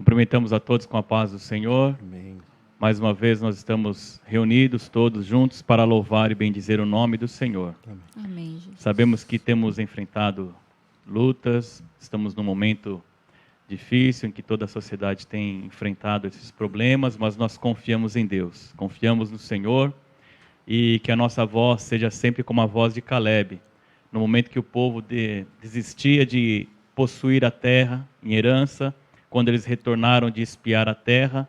Cumprimentamos a todos com a paz do Senhor. Amém. Mais uma vez nós estamos reunidos todos juntos para louvar e bendizer o nome do Senhor. Amém. Amém, Jesus. Sabemos que temos enfrentado lutas, estamos num momento difícil em que toda a sociedade tem enfrentado esses problemas, mas nós confiamos em Deus, confiamos no Senhor e que a nossa voz seja sempre como a voz de Caleb. No momento que o povo desistia de possuir a terra em herança, quando eles retornaram de espiar a terra,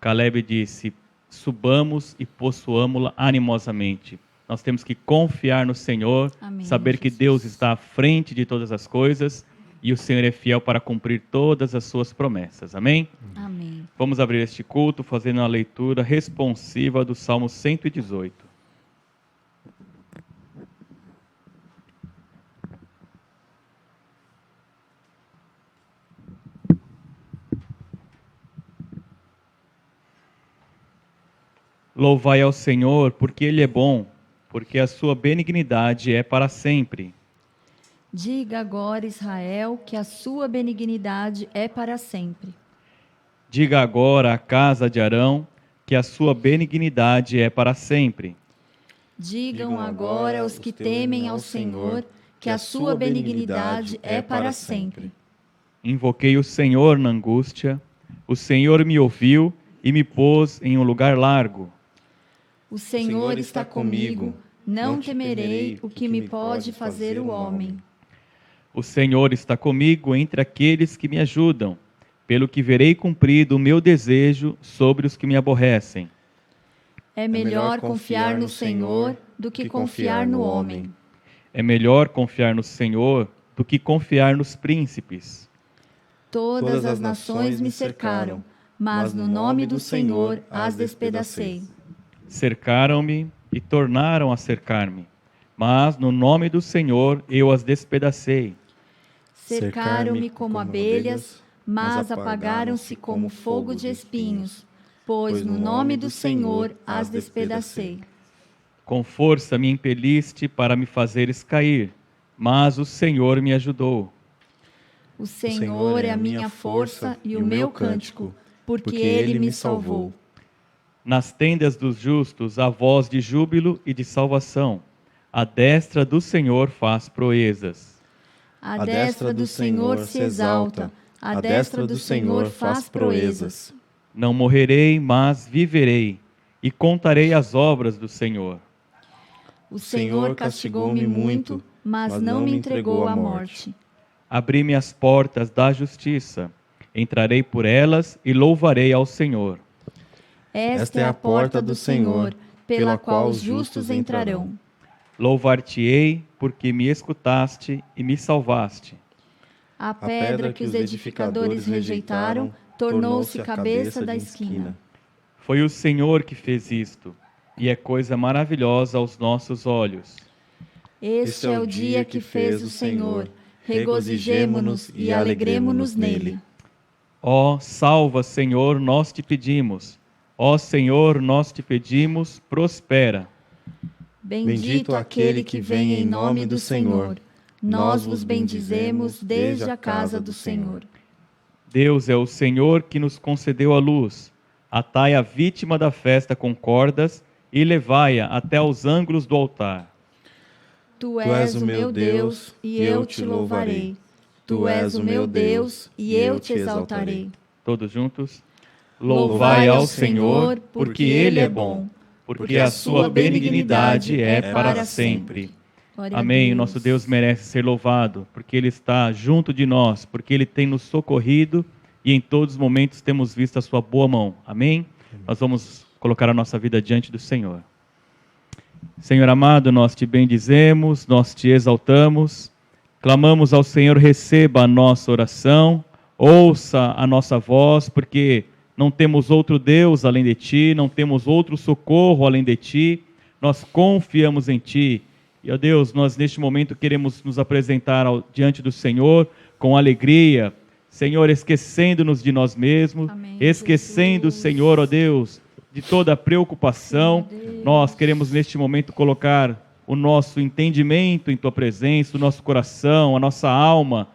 Caleb disse: subamos e possuamos-la animosamente. Nós temos que confiar no Senhor, Amém, saber que Jesus. Deus está à frente de todas as coisas e o Senhor é fiel para cumprir todas as suas promessas. Amém? Amém. Vamos abrir este culto fazendo a leitura responsiva do Salmo 118. Louvai ao Senhor, porque Ele é bom, porque a sua benignidade é para sempre. Diga agora, Israel, que a sua benignidade é para sempre. Diga agora à casa de Arão, que a sua benignidade é para sempre. Digam agora os que temem ao Senhor, que a sua benignidade é para sempre. Invoquei o Senhor na angústia, o Senhor me ouviu e me pôs em um lugar largo. O Senhor está comigo, não temerei o que me pode fazer o homem. O Senhor está comigo entre aqueles que me ajudam, pelo que verei cumprido o meu desejo sobre os que me aborrecem. É melhor confiar no Senhor do que confiar no homem. É melhor confiar no Senhor do que confiar nos príncipes. Todas as nações me cercaram, mas no nome do Senhor as despedacei. Cercaram-me e tornaram a cercar-me, mas no nome do Senhor eu as despedacei. Cercaram-me como abelhas, mas apagaram-se como fogo de espinhos, pois no nome do Senhor as despedacei. Com força me impeliste para me fazeres cair, mas o Senhor me ajudou. O Senhor é a minha força e o meu cântico, porque Ele me salvou. Nas tendas dos justos há voz de júbilo e de salvação. A destra do Senhor faz proezas. A destra do Senhor se exalta, a destra do Senhor faz proezas. Não morrerei, mas viverei, e contarei as obras do Senhor. O Senhor castigou-me muito, mas não me entregou à morte. Abri-me as portas da justiça, entrarei por elas e louvarei ao Senhor. Esta é a porta do Senhor, pela qual os justos entrarão. Louvar-te-ei, porque me escutaste e me salvaste. A pedra que os edificadores rejeitaram tornou-se cabeça da esquina. Foi o Senhor que fez isto, e é coisa maravilhosa aos nossos olhos. Este é o dia que fez o Senhor. Regozijemo-nos e alegremo-nos nele. Ó, salva, Senhor, nós te pedimos. Ó Senhor, nós te pedimos, prospera. Bendito aquele que vem em nome do Senhor. Nós vos bendizemos desde a casa do Senhor. Deus é o Senhor que nos concedeu a luz. Atai a vítima da festa com cordas e levai-a até os ângulos do altar. Tu és o meu Deus, e eu te louvarei. Tu és o meu Deus, e eu te exaltarei. Todos juntos? Louvai ao Senhor, porque Ele é bom, porque a sua benignidade é para sempre. Glória a Amém. O Deus. nosso Deus merece ser louvado, porque Ele está junto de nós, porque Ele tem nos socorrido e em todos os momentos temos visto a sua boa mão. Amém? Nós vamos colocar a nossa vida diante do Senhor. Senhor amado, nós te bendizemos, nós te exaltamos, clamamos ao Senhor, receba a nossa oração, ouça a nossa voz, porque não temos outro Deus além de ti, não temos outro socorro além de ti, nós confiamos em ti. E, ó Deus, nós neste momento queremos nos apresentar diante do Senhor com alegria, Senhor, esquecendo-nos de nós mesmos, Amém, esquecendo, Jesus. Senhor, ó Deus, de toda a preocupação. Nós queremos neste momento colocar o nosso entendimento em tua presença, o nosso coração, a nossa alma,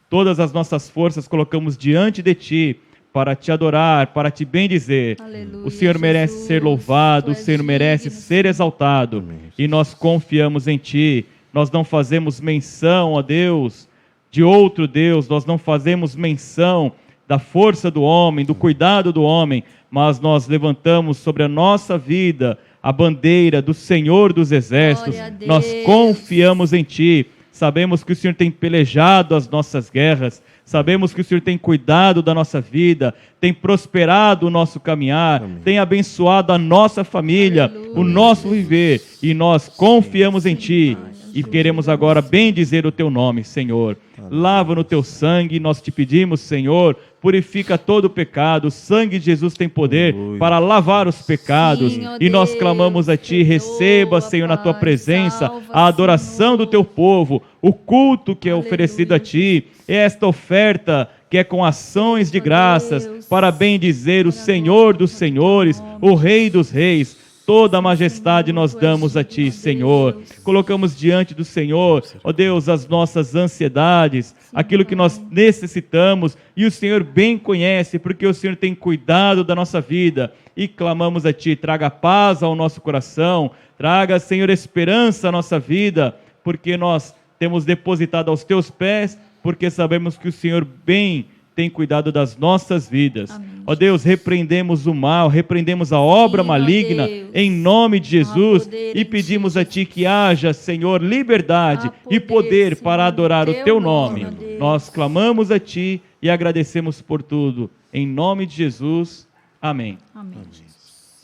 todas as nossas forças colocamos diante de ti, para te adorar, para te bendizer. Aleluia, O Senhor merece Jesus, ser louvado, Tu o és Senhor merece digno, ser exaltado. Amém. E nós confiamos em Ti. Nós não fazemos menção, ó Deus, de outro Deus, nós não fazemos menção da força do homem, do cuidado do homem, mas nós levantamos sobre a nossa vida a bandeira do Senhor dos Exércitos. Glória a Deus. Nós confiamos em Ti. Sabemos que o Senhor tem pelejado as nossas guerras, sabemos que o Senhor tem cuidado da nossa vida, tem prosperado o nosso caminhar, Amém. tem abençoado a nossa família, Aleluia. o nosso viver, e nós confiamos em Ti e queremos agora bendizer o Teu nome, Senhor. Lava no Teu sangue, nós te pedimos, Senhor, purifica todo o pecado, o sangue de Jesus tem poder Aleluia. para lavar os pecados, Sim, ó e nós Deus, clamamos a Ti, perdoa, receba, Senhor, na Tua Pai, presença, salva, a adoração do Senhor. Teu povo, o culto que é Aleluia, oferecido a Ti, esta oferta que é com ações de Ó graças, Deus, para bendizer o para a Senhor glória dos do Teu Senhores, nome, o Rei dos Reis. Toda a majestade Senhor, nós Tu és damos a digno, Ti, Senhor. Deus. Colocamos diante do Senhor, ó Deus, as nossas ansiedades, aquilo que nós necessitamos, e o Senhor bem conhece, porque o Senhor tem cuidado da nossa vida, e clamamos a Ti, traga paz ao nosso coração, traga, Senhor, esperança à nossa vida, porque nós temos depositado aos Teus pés, porque sabemos que o Senhor bem tem cuidado das nossas vidas. Amém. Ó Deus, repreendemos o mal, repreendemos a obra Sim, ó maligna, Deus. em nome de Jesus, poder e em pedimos Ti, a Ti que haja, Senhor, liberdade Há e poder, poder Senhor, para adorar no o Teu Teu nome, nome. ó Deus. Nós clamamos a Ti e agradecemos por tudo. Em nome de Jesus, amém. Amém.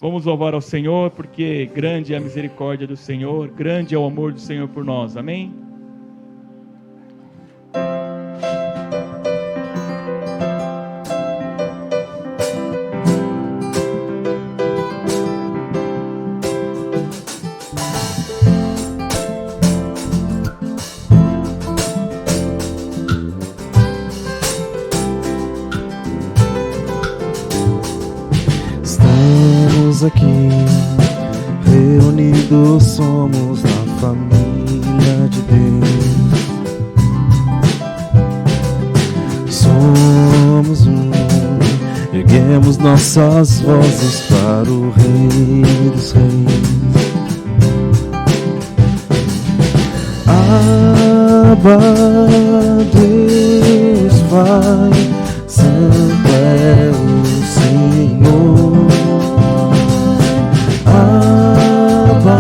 Vamos louvar ao Senhor, porque grande é a misericórdia do Senhor, grande é o amor do Senhor por nós. Amém? Estamos aqui, reunidos somos na família de Deus. Somos um, erguemos nossas vozes para o Rei dos Reis. Abba, Deus Pai, Santo é o Senhor. Abba,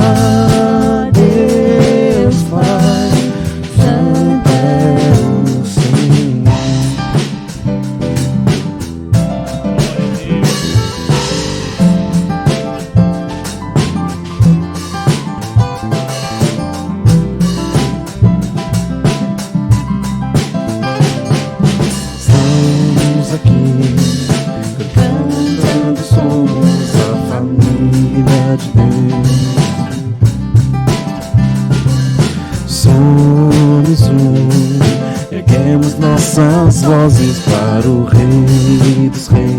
Deus Pai, Santo é o Senhor. Estamos aqui cantando, somos a família de Deus. Somos um, erguemos nossas vozes para o Rei dos Reis.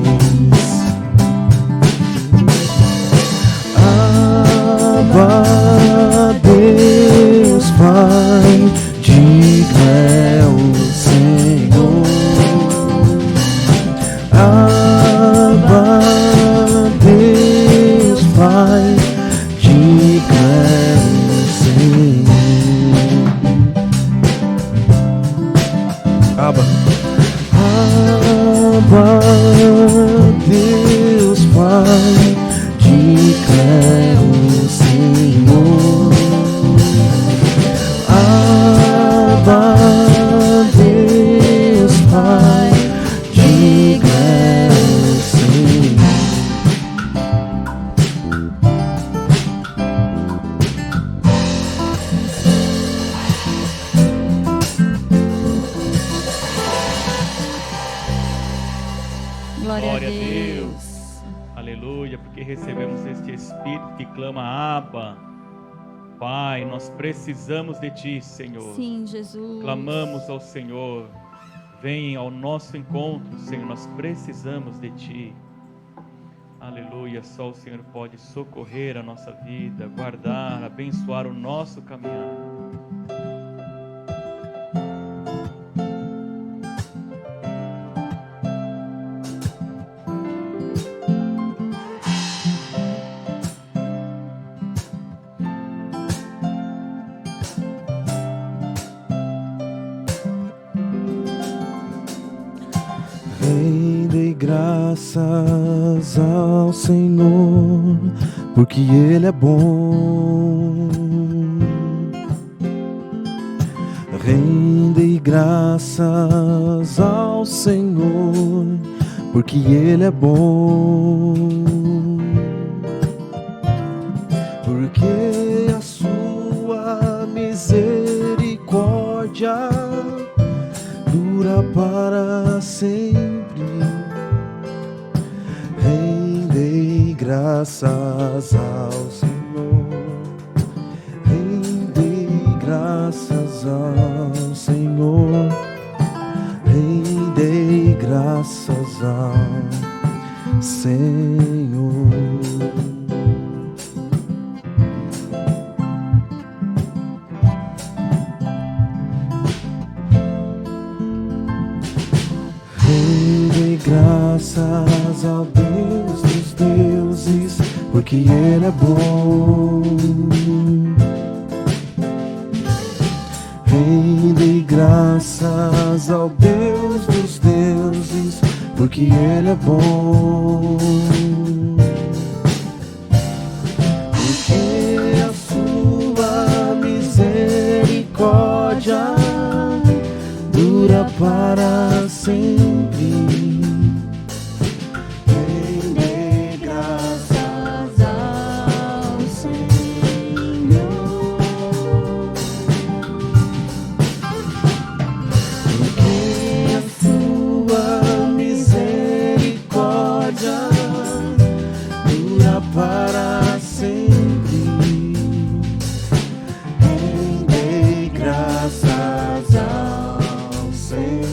Abba, Deus Pai, digno é o Senhor. Abba, Deus Pai, digno é o Senhor. Abba, Abba, Deus Pai, digno é o Senhor. Abba, Deus Pai, digno é o Senhor. Glória, Glória a a Deus. Deus. Aleluia, porque recebemos este Espírito que clama, Abba, Pai, nós precisamos de Ti, Senhor. Sim, Jesus. Clamamos ao Senhor, vem ao nosso encontro, Senhor, nós precisamos de Ti. Aleluia, só o Senhor pode socorrer a nossa vida, guardar, abençoar o nosso caminhar. Rendei graças ao Senhor, porque Ele é bom. Rendei graças ao Senhor, porque Ele é bom. Porque a sua misericórdia dura para sempre. Rendei graças ao Senhor, rendei graças ao Senhor, rendei graças ao Senhor. Graças ao Deus dos deuses, porque Ele é bom. Rendei graças ao Deus dos deuses, porque Ele é bom. Porque a sua misericórdia dura para sempre. Para sempre, rendei graças ao Senhor.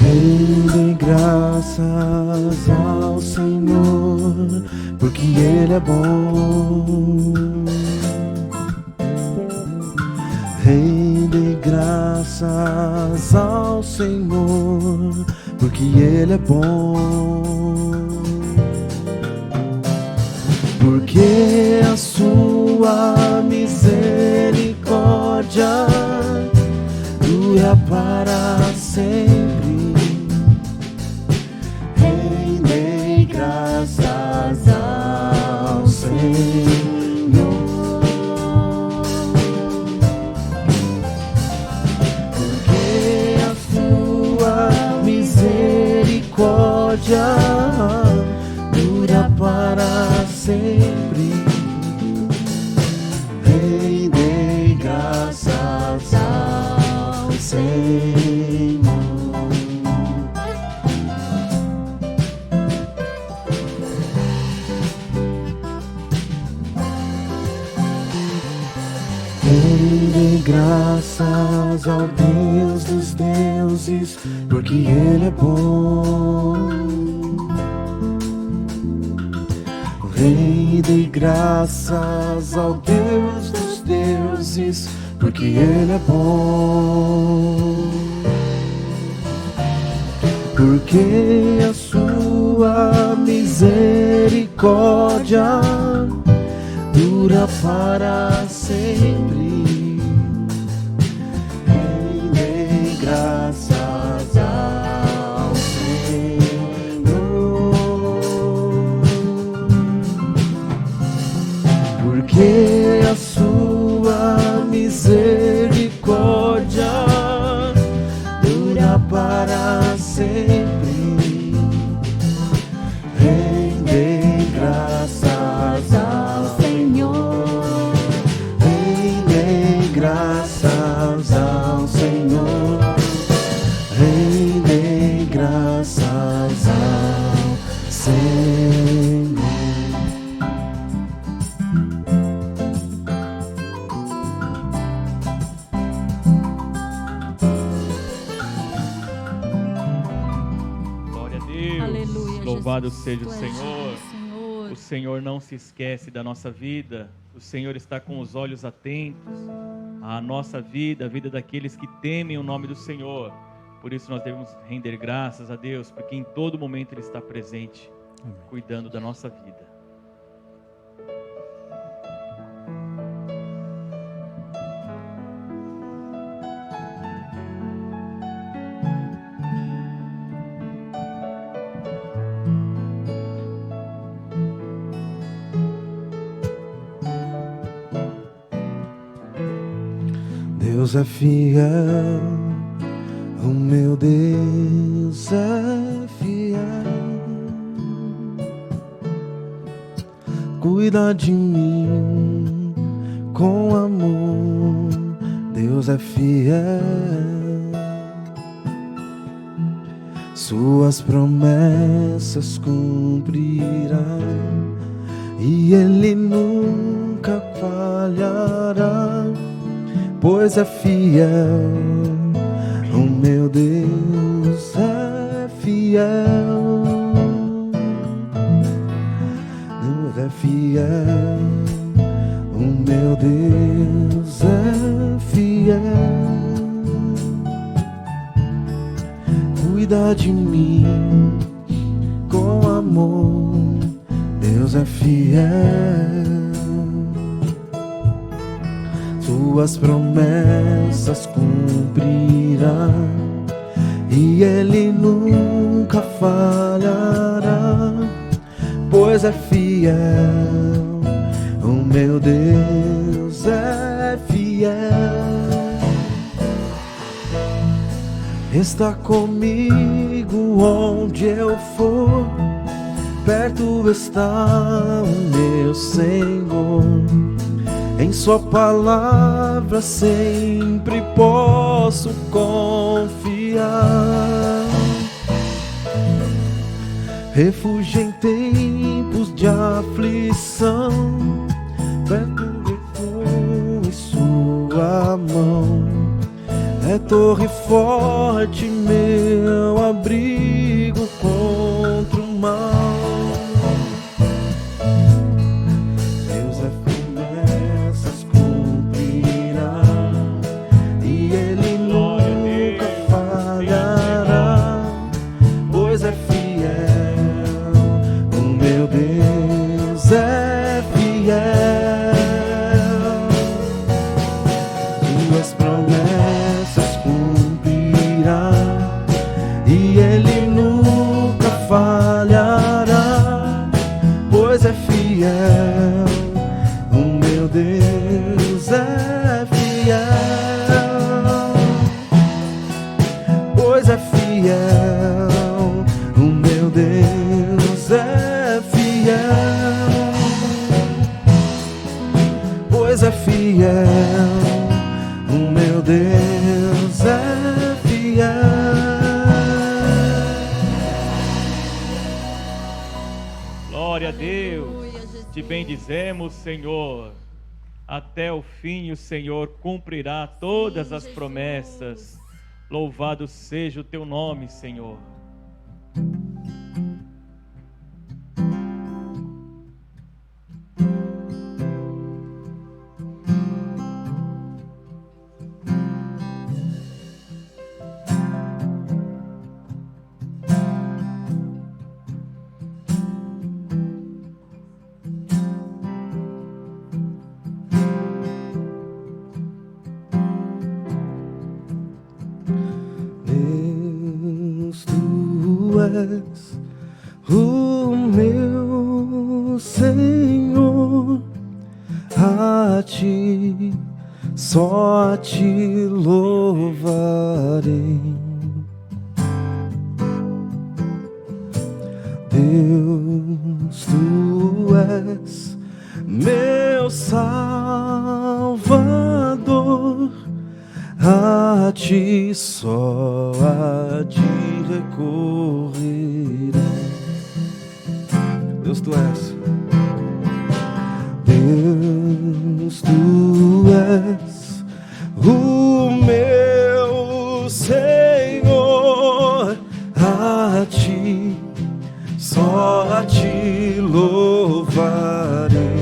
Rendei graças ao Senhor, porque Ele é bom. Rendei graças ao Senhor, porque Ele é bom. Porque a sua misericórdia dura para sempre. Rendei graças ao Senhor. Misericórdia dura para sempre. Rendei graças ao Senhor. Rendei graças ao Deus dos deuses, porque Ele é bom. Rendei graças ao Deus dos deuses, porque Ele é bom. Porque a sua misericórdia dura para sempre. Rendei graças ao Senhor. Porque a sua misericórdia dura para sempre. Rendei graças ao Senhor. Rendei graças ao Senhor. Rendei graças ao Senhor. Louvado seja o Senhor. O Senhor não se esquece da nossa vida. O Senhor está com os olhos atentos à nossa vida, a vida daqueles que temem o nome do Senhor. Por isso nós devemos render graças a Deus, porque em todo momento Ele está presente, cuidando da nossa vida. Deus é fiel, o meu Deus é fiel. Cuida de mim com amor, Deus é fiel. Suas promessas cumprirá e Ele nunca falhará, pois é fiel, o meu Deus é fiel. Deus é fiel, o meu Deus é fiel. Cuida de mim com amor, Deus é fiel. Suas promessas cumprirá e Ele nunca falhará, pois é fiel, o meu Deus é fiel. Está comigo onde eu for, perto está o meu Senhor. Em sua palavra sempre posso confiar. Refúgio em tempos de aflição, perto refúgio em sua mão. É torre forte, meu abrigo contra o mal. Deus é promessas cumprirá e Ele nunca falhará, pois é fiel, o meu Deus é fiel. Suas promessas cumprirá e Ele nunca falhará, pois é fiel, o meu Deus é fiel, pois é fiel, o meu Deus é fiel, pois é fiel, o meu Deus é fiel. Glória a Deus. Te bendizemos, Senhor. Até o fim o Senhor cumprirá todas as promessas. Louvado seja o teu nome, Senhor. és o meu Senhor, a ti, só a ti louvarei. Deus, tu és meu Salvador, a ti, só a ti recorrerei. Deus, tu és. Deus, tu és o meu Senhor, a ti, só a ti louvarei.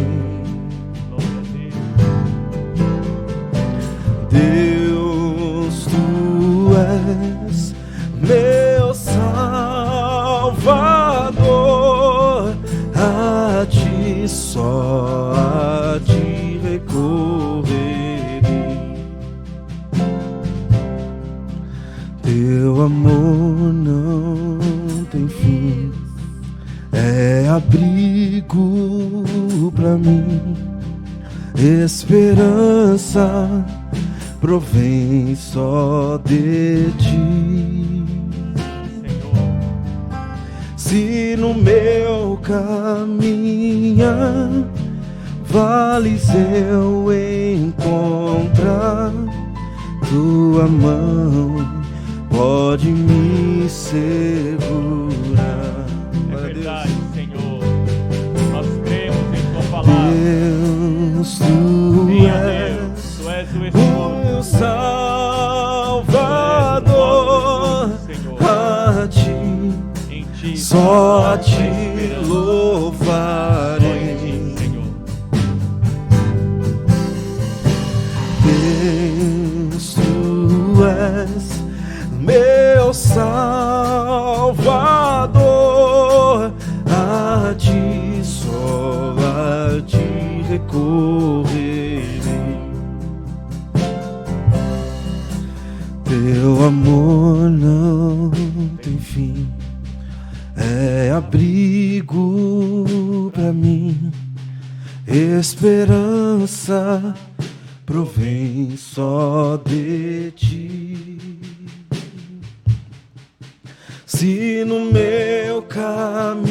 Deus, tu és meu Salvador, a ti, só a ti recorrerei. Teu amor não tem fim, é abrigo pra mim, esperança provém só de ti. Senhor, se no meu caminhar vales eu encontrar, tua mão pode me segurar. é verdade, Senhor. Nós cremos em tua palavra. Deus, tu Sim, ó és Deus, tu és o o escudo. Salvador, Senhor. a ti, Em ti, só a ti esperança. Só louvarei. em ti, Senhor. Deus, tu és meu Salvador, a ti, só a ti recorrerei. Teu amor não tem fim, é abrigo pra mim, esperança provém só de ti. Se no meu caminhar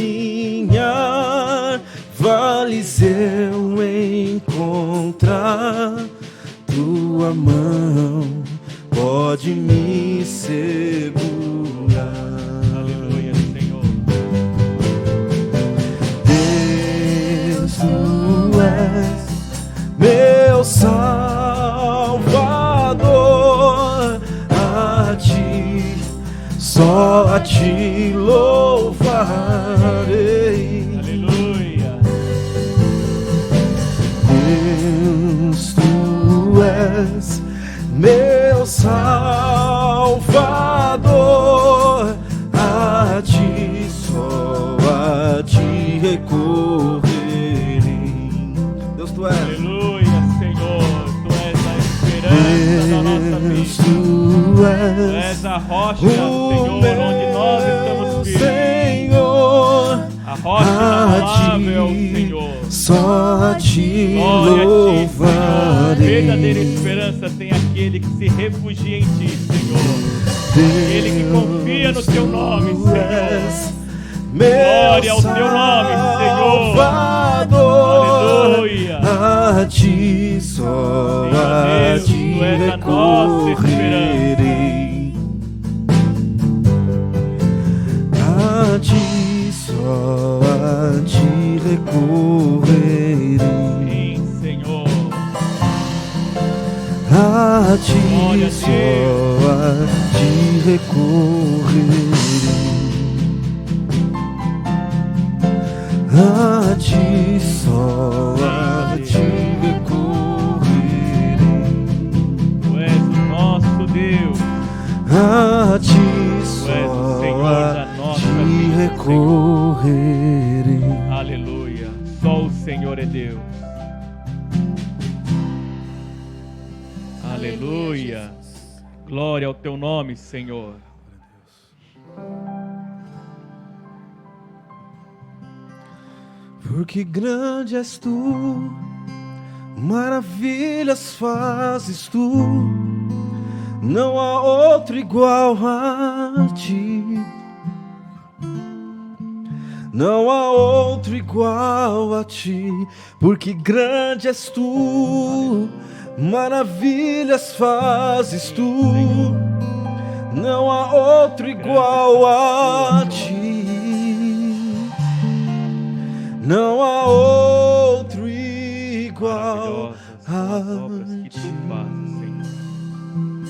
vales eu encontrar, tua mão pode me segurar. Aleluia, Senhor. Deus, tu és meu Salvador, a ti, só a ti louvarei. Aleluia. Deus, tu és meu Salvador, a ti, só a ti recorrerei. Deus, tu és. Aleluia, Senhor. Tu és a esperança da nossa Deus, vida. tu Tu és és a rocha, Senhor, onde nós estamos firmes. Senhor, A rocha inabalável, Senhor. só a ti Glória a ti, Senhor. louvarei. Verdadeira esperança tem aquele que se refugia em ti, Senhor. Aquele que confia no teu nome, Senhor. Glória ao teu nome, Senhor. Salvador, Aleluia. a ti, só Senhor a Deus, ti tu és a nossa recorrerei. A ti, só a ti recorrerei. Sim, Senhor. A ti, Glória a só Deus. a ti recorrerei. A ti, só a ti recorrerei. Tu és o nosso Deus. A ti, Tu és o só Senhor a da nossa ti vida, recorrerei. Aleluia. Só o Senhor é Deus. Aleluia. Glória ao teu nome, Senhor. Porque grande és tu, maravilhas fazes tu, não há outro igual a ti. Não há outro igual a ti, porque grande és tu, maravilhas fazes tu, não há outro igual a ti. Não há outro igual Maravilhosas são as a obras que tu ti. fazes, Senhor.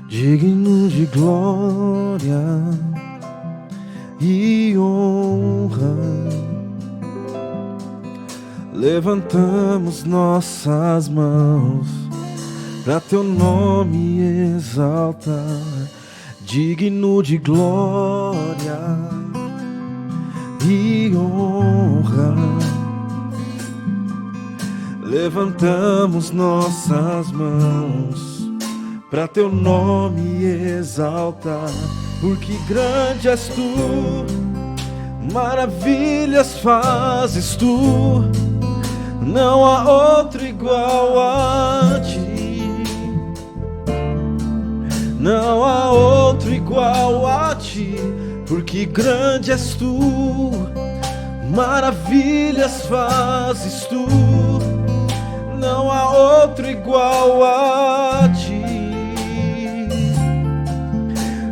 Digno de glória e honra, levantamos nossas mãos para teu nome exaltar. Digno de glória e honra, levantamos nossas mãos para teu nome exaltar, porque grande és tu, maravilhas fazes tu, não há outro igual a ti. Não há outro igual a ti, porque grande és tu, maravilhas fazes tu. Não há outro igual a ti.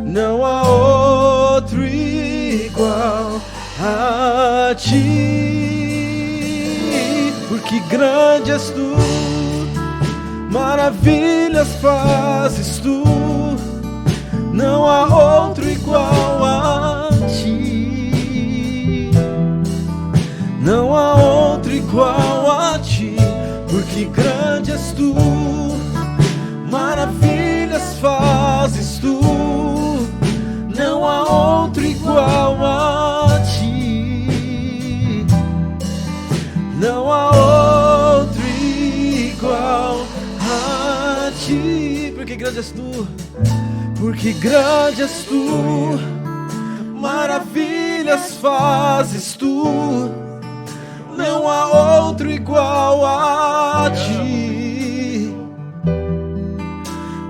Não há outro igual a ti, porque grande és tu, maravilhas fazes tu. Não há outro igual a ti. Não há outro igual a ti, porque grande és tu, maravilhas fazes tu. Não há outro igual a ti. Não há outro igual a ti, porque grande és tu. Porque grande és tu, maravilhas fazes tu. Não há outro igual a ti.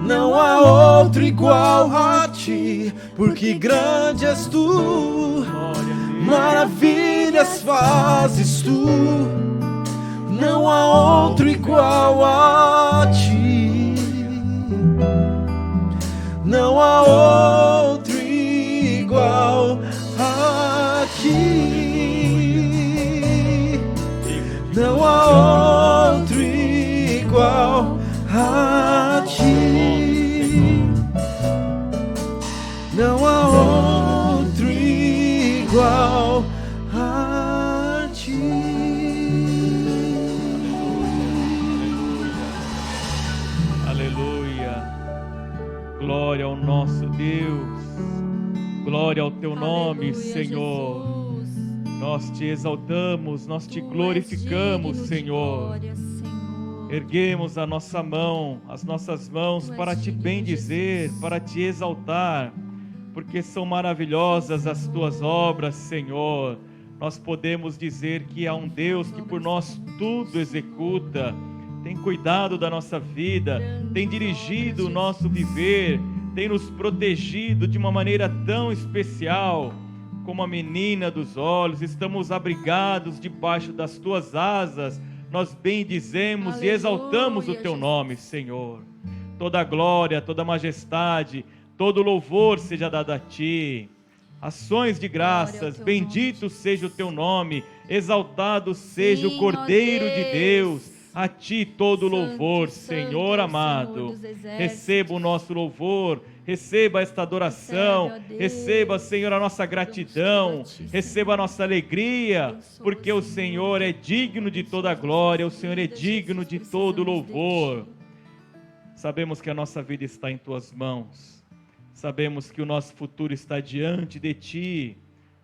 Não há outro igual a ti, porque grande és tu, maravilhas fazes tu. Não há outro igual a ti. Não há outro igual a ti. Não há outro igual a ti. Não há outro igual a ti. Aleluia. Glória ao nosso Deus. Glória ao teu nome, Senhor. Jesus. Nós te exaltamos, nós te Tu glorificamos, és digno de Senhor. glória, Senhor. Erguemos a nossa mão, as nossas mãos Tu és para te digno, bendizer, Jesus. para te exaltar, porque são maravilhosas as tuas obras, Senhor. Nós podemos dizer que há um Deus que por nós tudo executa, tem cuidado da nossa vida, tem dirigido o nosso viver, tem nos protegido de uma maneira tão especial. Como a menina dos olhos, estamos abrigados debaixo das tuas asas. Nós bendizemos Aleluia, e exaltamos o teu Jesus. nome, Senhor. Toda glória, toda majestade, todo louvor seja dado a ti. Ações de Glória ao graças, teu bendito nome, seja o teu nome, exaltado seja Sim, o Cordeiro ó de Deus. Deus. A ti todo Santo, louvor, santo Senhor é o amado. Senhor dos exércitos. Receba o nosso louvor, receba esta adoração, Recebe, ó Deus. receba, Senhor, a nossa gratidão, Damos tudo a ti, receba a nossa alegria, Abençoa, porque o Senhor. Senhor é digno de toda glória, o Senhor é digno de todo louvor. Sabemos que a nossa vida está em tuas mãos, sabemos que o nosso futuro está diante de ti,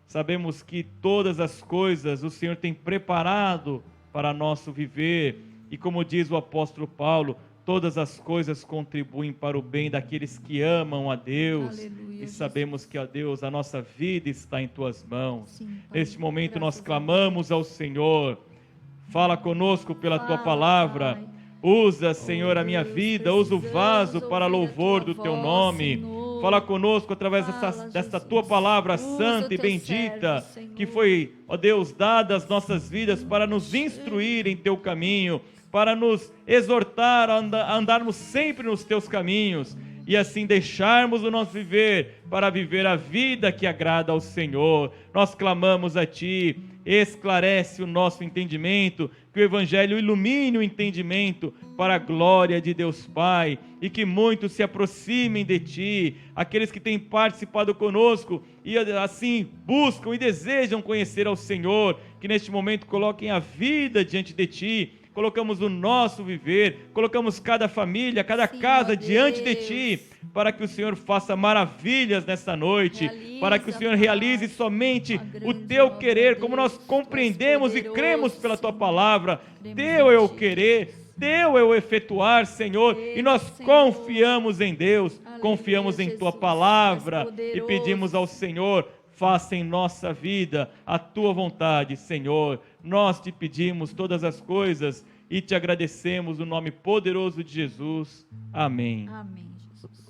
sabemos que todas as coisas o Senhor tem preparado para nosso viver, e como diz o apóstolo Paulo, todas as coisas contribuem para o bem daqueles que amam a Deus. Aleluia, E sabemos que, ó Deus, a nossa vida está em tuas mãos. Sim, Pai. Neste momento nós Graças a clamamos ao Senhor. Fala conosco pela tua Fala, palavra. Pai. Usa, Senhor, a minha Deus, vida, usa o vaso precisamos para ouvir a louvor tua do teu voz, nome. Senhor. Fala conosco através Fala, desta Jesus. tua palavra Usa santa e teu bendita, servo, Senhor. que foi, ó Deus, dada às nossas vidas para nos instruir em teu caminho, para nos exortar a andarmos sempre nos teus caminhos e assim deixarmos o nosso viver para viver a vida que agrada ao Senhor. Nós clamamos a ti, esclarece o nosso entendimento, que o Evangelho ilumine o entendimento para a glória de Deus Pai, e que muitos se aproximem de ti, aqueles que têm participado conosco e assim buscam e desejam conhecer ao Senhor, que neste momento coloquem a vida diante de ti. Colocamos o nosso viver, colocamos cada família, cada Sim, casa ó diante de Deus. ti, para que o Senhor faça maravilhas nesta noite, Realiza, para que o Senhor Pai, realize somente a grande o teu obra, querer, Deus. como nós Tu és compreendemos e poderoso, cremos pela tua Senhor. palavra. Cremos Teu em é o ti, querer, teu é o efetuar, Senhor, Teu, e nós Senhor. confiamos em Deus, Aleluia, confiamos em tua Jesus. palavra Tu és e pedimos ao Senhor: faça em nossa vida a tua vontade, Senhor. Nós te pedimos todas as coisas e te agradecemos no nome poderoso de Jesus. Amém. Amém, Jesus.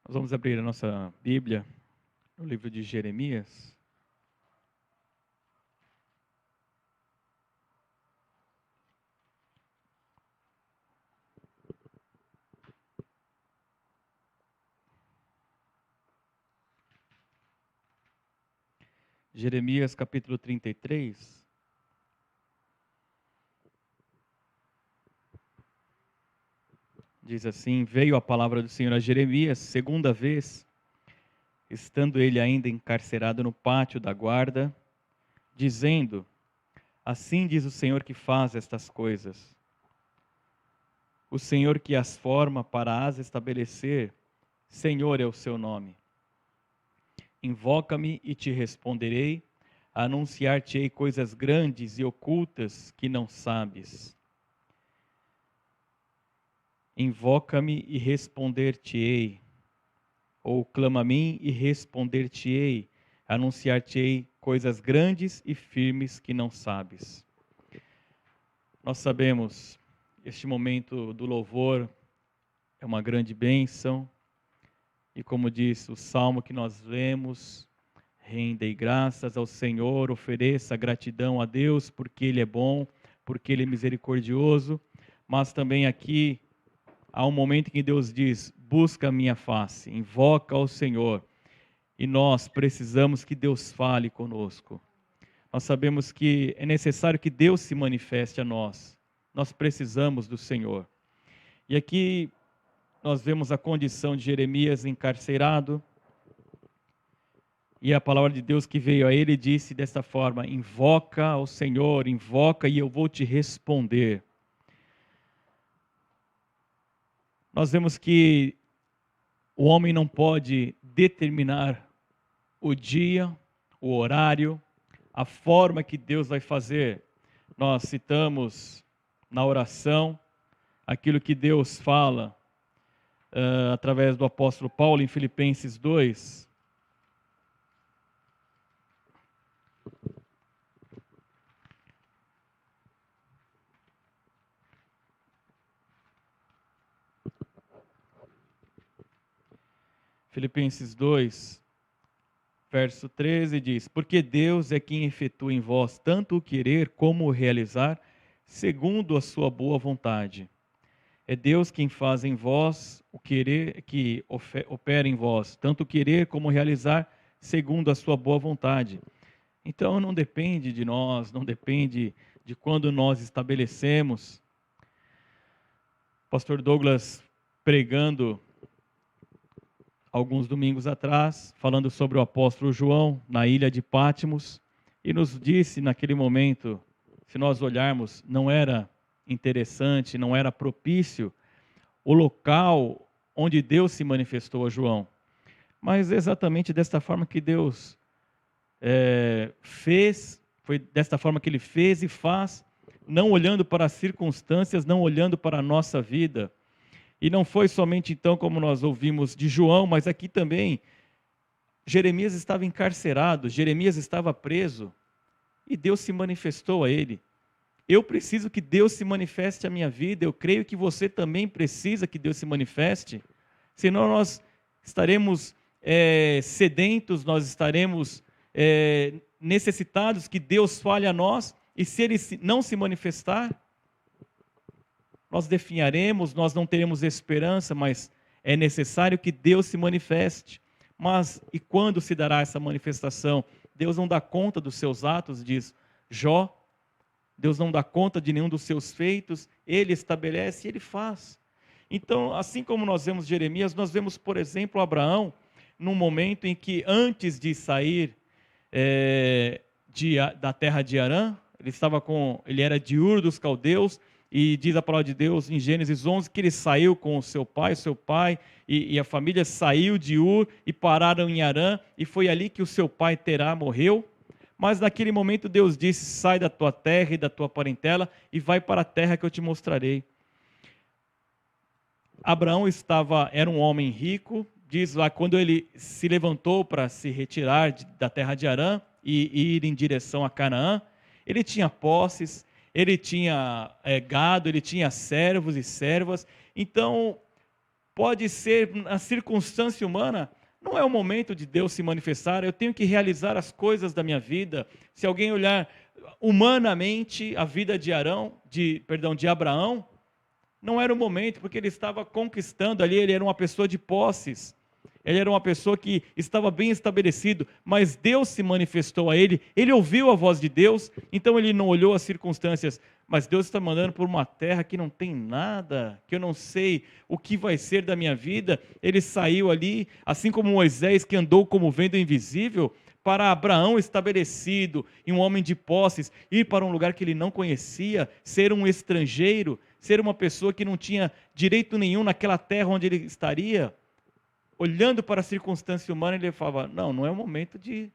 Nós vamos abrir a nossa Bíblia no livro de Jeremias. Jeremias capítulo 33. Diz assim: veio a palavra do Senhor a Jeremias, segunda vez, estando ele ainda encarcerado no pátio da guarda, dizendo: assim diz o Senhor que faz estas coisas. O Senhor que as forma para as estabelecer, Senhor é o seu nome. Invoca-me e te responderei, anunciar-te-ei coisas grandes e ocultas que não sabes. Invoca-me e responder-te-ei, ou clama a mim e responder-te-ei, anunciar-te-ei coisas grandes e firmes que não sabes. Nós sabemos, este momento do louvor é uma grande bênção, e como diz o salmo que nós lemos, rendei graças ao Senhor, ofereça gratidão a Deus, porque Ele é bom, porque Ele é misericordioso, mas também aqui há um momento em que Deus diz: busca a minha face, invoca ao Senhor. E nós precisamos que Deus fale conosco. Nós sabemos que é necessário que Deus se manifeste a nós. Nós precisamos do Senhor. E aqui nós vemos a condição de Jeremias encarcerado. E a palavra de Deus que veio a ele disse desta forma: invoca ao Senhor, invoca e eu vou te responder. Nós vemos que o homem não pode determinar o dia, o horário, a forma que Deus vai fazer. Nós citamos na oração aquilo que Deus fala através do apóstolo Paulo em Filipenses 2. Filipenses 2, verso 13 diz: porque Deus é quem efetua em vós tanto o querer como o realizar, segundo a sua boa vontade. É Deus quem faz em vós o querer, que opera em vós, tanto o querer como o realizar, segundo a sua boa vontade. Então não depende de nós, não depende de quando nós estabelecemos. Pastor Douglas pregando alguns domingos atrás, falando sobre o apóstolo João na ilha de Pátimos, e nos disse naquele momento, se nós olharmos, não era interessante, não era propício o local onde Deus se manifestou a João. Mas exatamente desta forma que Deus fez, foi desta forma que Ele fez e faz, não olhando para as circunstâncias, não olhando para a nossa vida. E não foi somente então como nós ouvimos de João, mas aqui também Jeremias estava encarcerado, Jeremias estava preso e Deus se manifestou a ele. Eu preciso que Deus se manifeste à minha vida, eu creio que você também precisa que Deus se manifeste, senão nós estaremos sedentos, nós estaremos necessitados que Deus fale a nós, e se Ele não se manifestar, nós definharemos, nós não teremos esperança, mas é necessário que Deus se manifeste. Mas e quando se dará essa manifestação? Deus não dá conta dos seus atos, diz Jó. Deus não dá conta de nenhum dos seus feitos, Ele estabelece e Ele faz. Então, assim como nós vemos Jeremias, nós vemos, por exemplo, Abraão, num momento em que, antes de sair da terra de Harã, ele era de Ur dos Caldeus, e diz a palavra de Deus em Gênesis 11 que ele saiu com o seu pai e a família saiu de Ur e pararam em Harã, e foi ali que o seu pai Terá morreu. Mas naquele momento Deus disse: sai da tua terra e da tua parentela e vai para a terra que eu te mostrarei. Abraão era um homem rico, diz lá, quando ele se levantou para se retirar da terra de Harã e ir em direção a Canaã, ele tinha posses, ele tinha gado, ele tinha servos e servas. Então, pode ser, na circunstância humana, não é o momento de Deus se manifestar, eu tenho que realizar as coisas da minha vida. Se alguém olhar humanamente a vida de Abraão, não era o momento, porque ele estava conquistando ali, ele era uma pessoa de posses, ele era uma pessoa que estava bem estabelecido, mas Deus se manifestou a ele, ele ouviu a voz de Deus, então ele não olhou as circunstâncias, mas Deus está mandando por uma terra que não tem nada, que eu não sei o que vai ser da minha vida. Ele saiu ali, assim como Moisés, que andou como vento invisível, para Abraão estabelecido, e um homem de posses, ir para um lugar que ele não conhecia, ser um estrangeiro, ser uma pessoa que não tinha direito nenhum naquela terra onde ele estaria. Olhando para a circunstância humana, ele falava: não é o momento de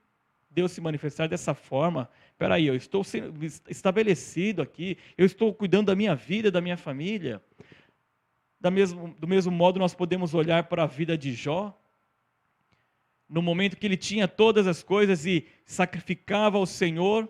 Deus se manifestar dessa forma. Espera aí, eu estou sendo estabelecido aqui, eu estou cuidando da minha vida, da minha família. Do mesmo modo, nós podemos olhar para a vida de Jó, no momento que ele tinha todas as coisas e sacrificava ao Senhor,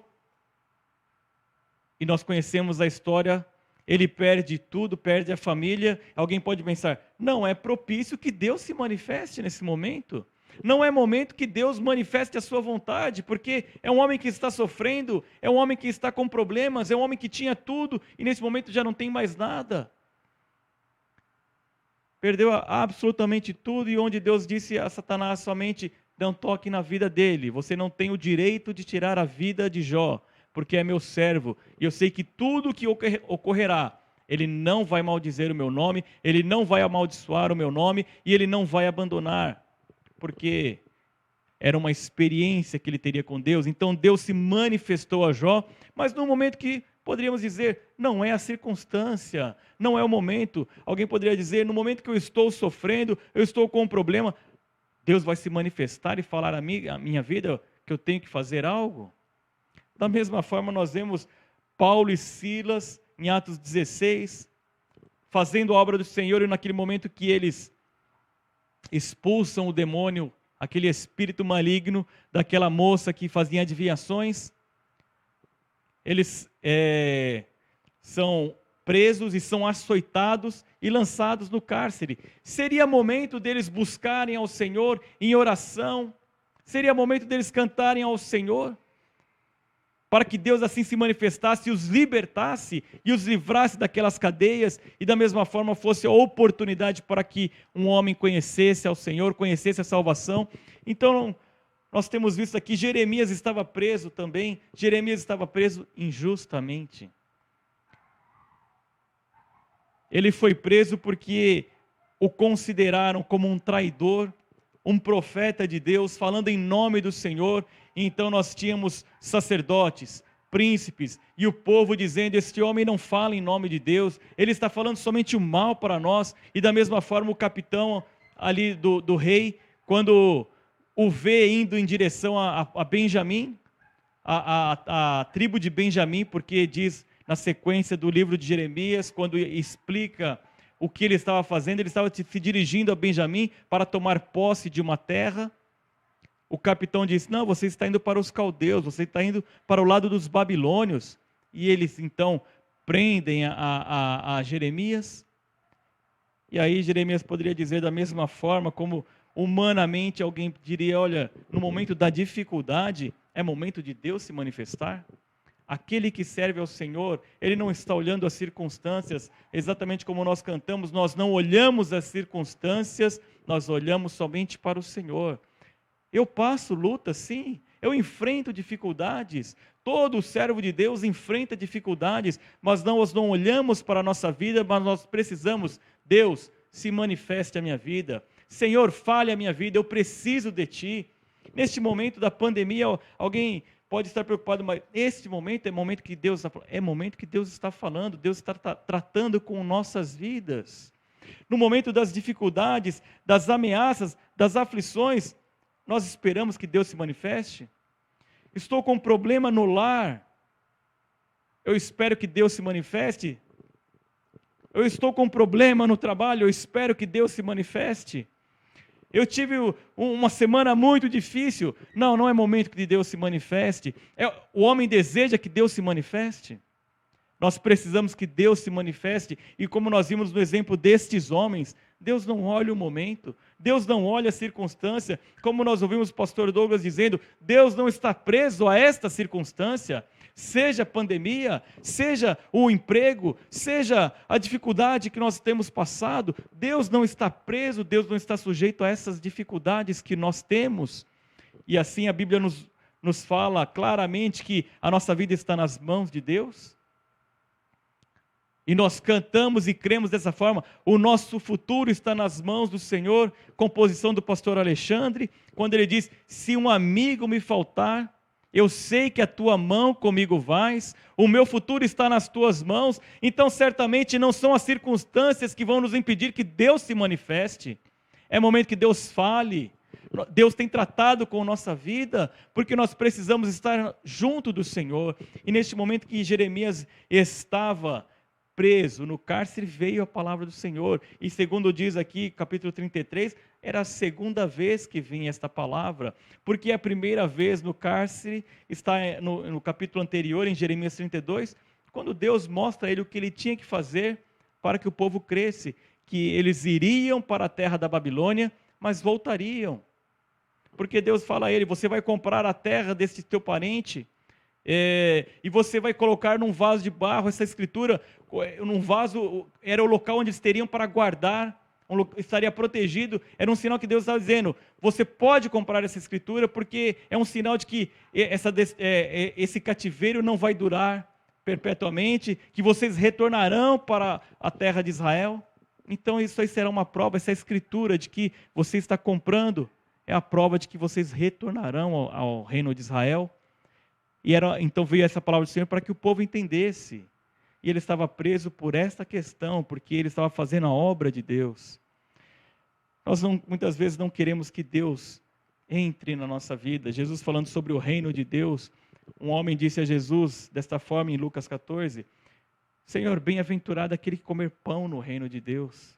e nós conhecemos a história. Ele perde tudo, perde a família. Alguém pode pensar: não é propício que Deus se manifeste nesse momento. Não é momento que Deus manifeste a sua vontade, porque é um homem que está sofrendo, é um homem que está com problemas, é um homem que tinha tudo e nesse momento já não tem mais nada. Perdeu absolutamente tudo, e onde Deus disse a Satanás somente: não toque na vida dele, você não tem o direito de tirar a vida de Jó, porque é meu servo, e eu sei que tudo que ocorrerá, ele não vai maldizer o meu nome, ele não vai amaldiçoar o meu nome, e ele não vai abandonar, porque era uma experiência que ele teria com Deus. Então Deus se manifestou a Jó, mas num momento que poderíamos dizer, não é a circunstância, não é o momento. Alguém poderia dizer: no momento que eu estou sofrendo, eu estou com um problema, Deus vai se manifestar e falar a minha vida que eu tenho que fazer algo? Da mesma forma, nós vemos Paulo e Silas, em Atos 16, fazendo a obra do Senhor, e naquele momento que eles expulsam o demônio, aquele espírito maligno daquela moça que fazia adivinhações, eles são presos e são açoitados e lançados no cárcere. Seria momento deles buscarem ao Senhor em oração, seria momento deles cantarem ao Senhor, para que Deus assim se manifestasse e os libertasse e os livrasse daquelas cadeias, e da mesma forma fosse a oportunidade para que um homem conhecesse ao Senhor, conhecesse a salvação. Então, nós temos visto aqui, Jeremias estava preso também. Jeremias estava preso injustamente. Ele foi preso porque o consideraram como um traidor, um profeta de Deus, falando em nome do Senhor. Então nós tínhamos sacerdotes, príncipes e o povo dizendo: este homem não fala em nome de Deus, ele está falando somente o mal para nós. E da mesma forma o capitão ali do rei, quando o vê indo em direção a Benjamim, a tribo de Benjamim, porque diz na sequência do livro de Jeremias, quando explica o que ele estava fazendo, ele estava se dirigindo a Benjamim para tomar posse de uma terra. O capitão disse: não, você está indo para os caldeus, você está indo para o lado dos babilônios. E eles então prendem a Jeremias. E aí Jeremias poderia dizer da mesma forma, como humanamente alguém diria: olha, no momento da dificuldade, é momento de Deus se manifestar. Aquele que serve ao Senhor, ele não está olhando as circunstâncias, exatamente como nós cantamos, nós não olhamos as circunstâncias, nós olhamos somente para o Senhor. Eu passo luta, sim, eu enfrento dificuldades, todo servo de Deus enfrenta dificuldades, mas nós não olhamos para a nossa vida, mas nós precisamos: Deus, se manifeste a minha vida. Senhor, fale a minha vida, eu preciso de Ti. Neste momento da pandemia, alguém pode estar preocupado, mas este momento é momento que Deus está falando, é momento que Deus está falando, Deus está tratando com nossas vidas. No momento das dificuldades, das ameaças, das aflições, nós esperamos que Deus se manifeste. Estou com um problema no lar, eu espero que Deus se manifeste. Eu estou com um problema no trabalho, eu espero que Deus se manifeste. Eu tive uma semana muito difícil. Não é momento que Deus se manifeste. O homem deseja que Deus se manifeste. Nós precisamos que Deus se manifeste. E como nós vimos no exemplo destes homens, Deus não olha o momento, Deus não olha a circunstância. Como nós ouvimos o pastor Douglas dizendo, Deus não está preso a esta circunstância. Seja a pandemia, seja o emprego, seja a dificuldade que nós temos passado, Deus não está preso, Deus não está sujeito a essas dificuldades que nós temos. E assim a Bíblia nos fala claramente que a nossa vida está nas mãos de Deus. E nós cantamos e cremos dessa forma, o nosso futuro está nas mãos do Senhor, composição do pastor Alexandre, quando ele diz, se um amigo me faltar, eu sei que a tua mão comigo vais, o meu futuro está nas tuas mãos, então certamente não são as circunstâncias que vão nos impedir que Deus se manifeste. É momento que Deus fale, Deus tem tratado com a nossa vida, porque nós precisamos estar junto do Senhor. E neste momento que Jeremias estava preso no cárcere, veio a palavra do Senhor. E segundo diz aqui, capítulo 33, era a segunda vez que vinha esta palavra, porque a primeira vez no cárcere está no capítulo anterior, em Jeremias 32, quando Deus mostra a ele o que ele tinha que fazer para que o povo cresce, que eles iriam para a terra da Babilônia, mas voltariam. Porque Deus fala a ele, você vai comprar a terra desse teu parente, e você vai colocar num vaso de barro essa escritura, num vaso, era o local onde eles teriam para guardar, estaria protegido, era um sinal que Deus estava dizendo, você pode comprar essa escritura, porque é um sinal de que esse cativeiro não vai durar perpetuamente, que vocês retornarão para a terra de Israel. Então isso aí será uma prova, essa escritura de que você está comprando, é a prova de que vocês retornarão ao reino de Israel. Então veio essa palavra do Senhor para que o povo entendesse. E ele estava preso por esta questão, porque ele estava fazendo a obra de Deus. Nós muitas vezes não queremos que Deus entre na nossa vida. Jesus falando sobre o reino de Deus, um homem disse a Jesus, desta forma em Lucas 14, Senhor, bem-aventurado aquele que comer pão no reino de Deus.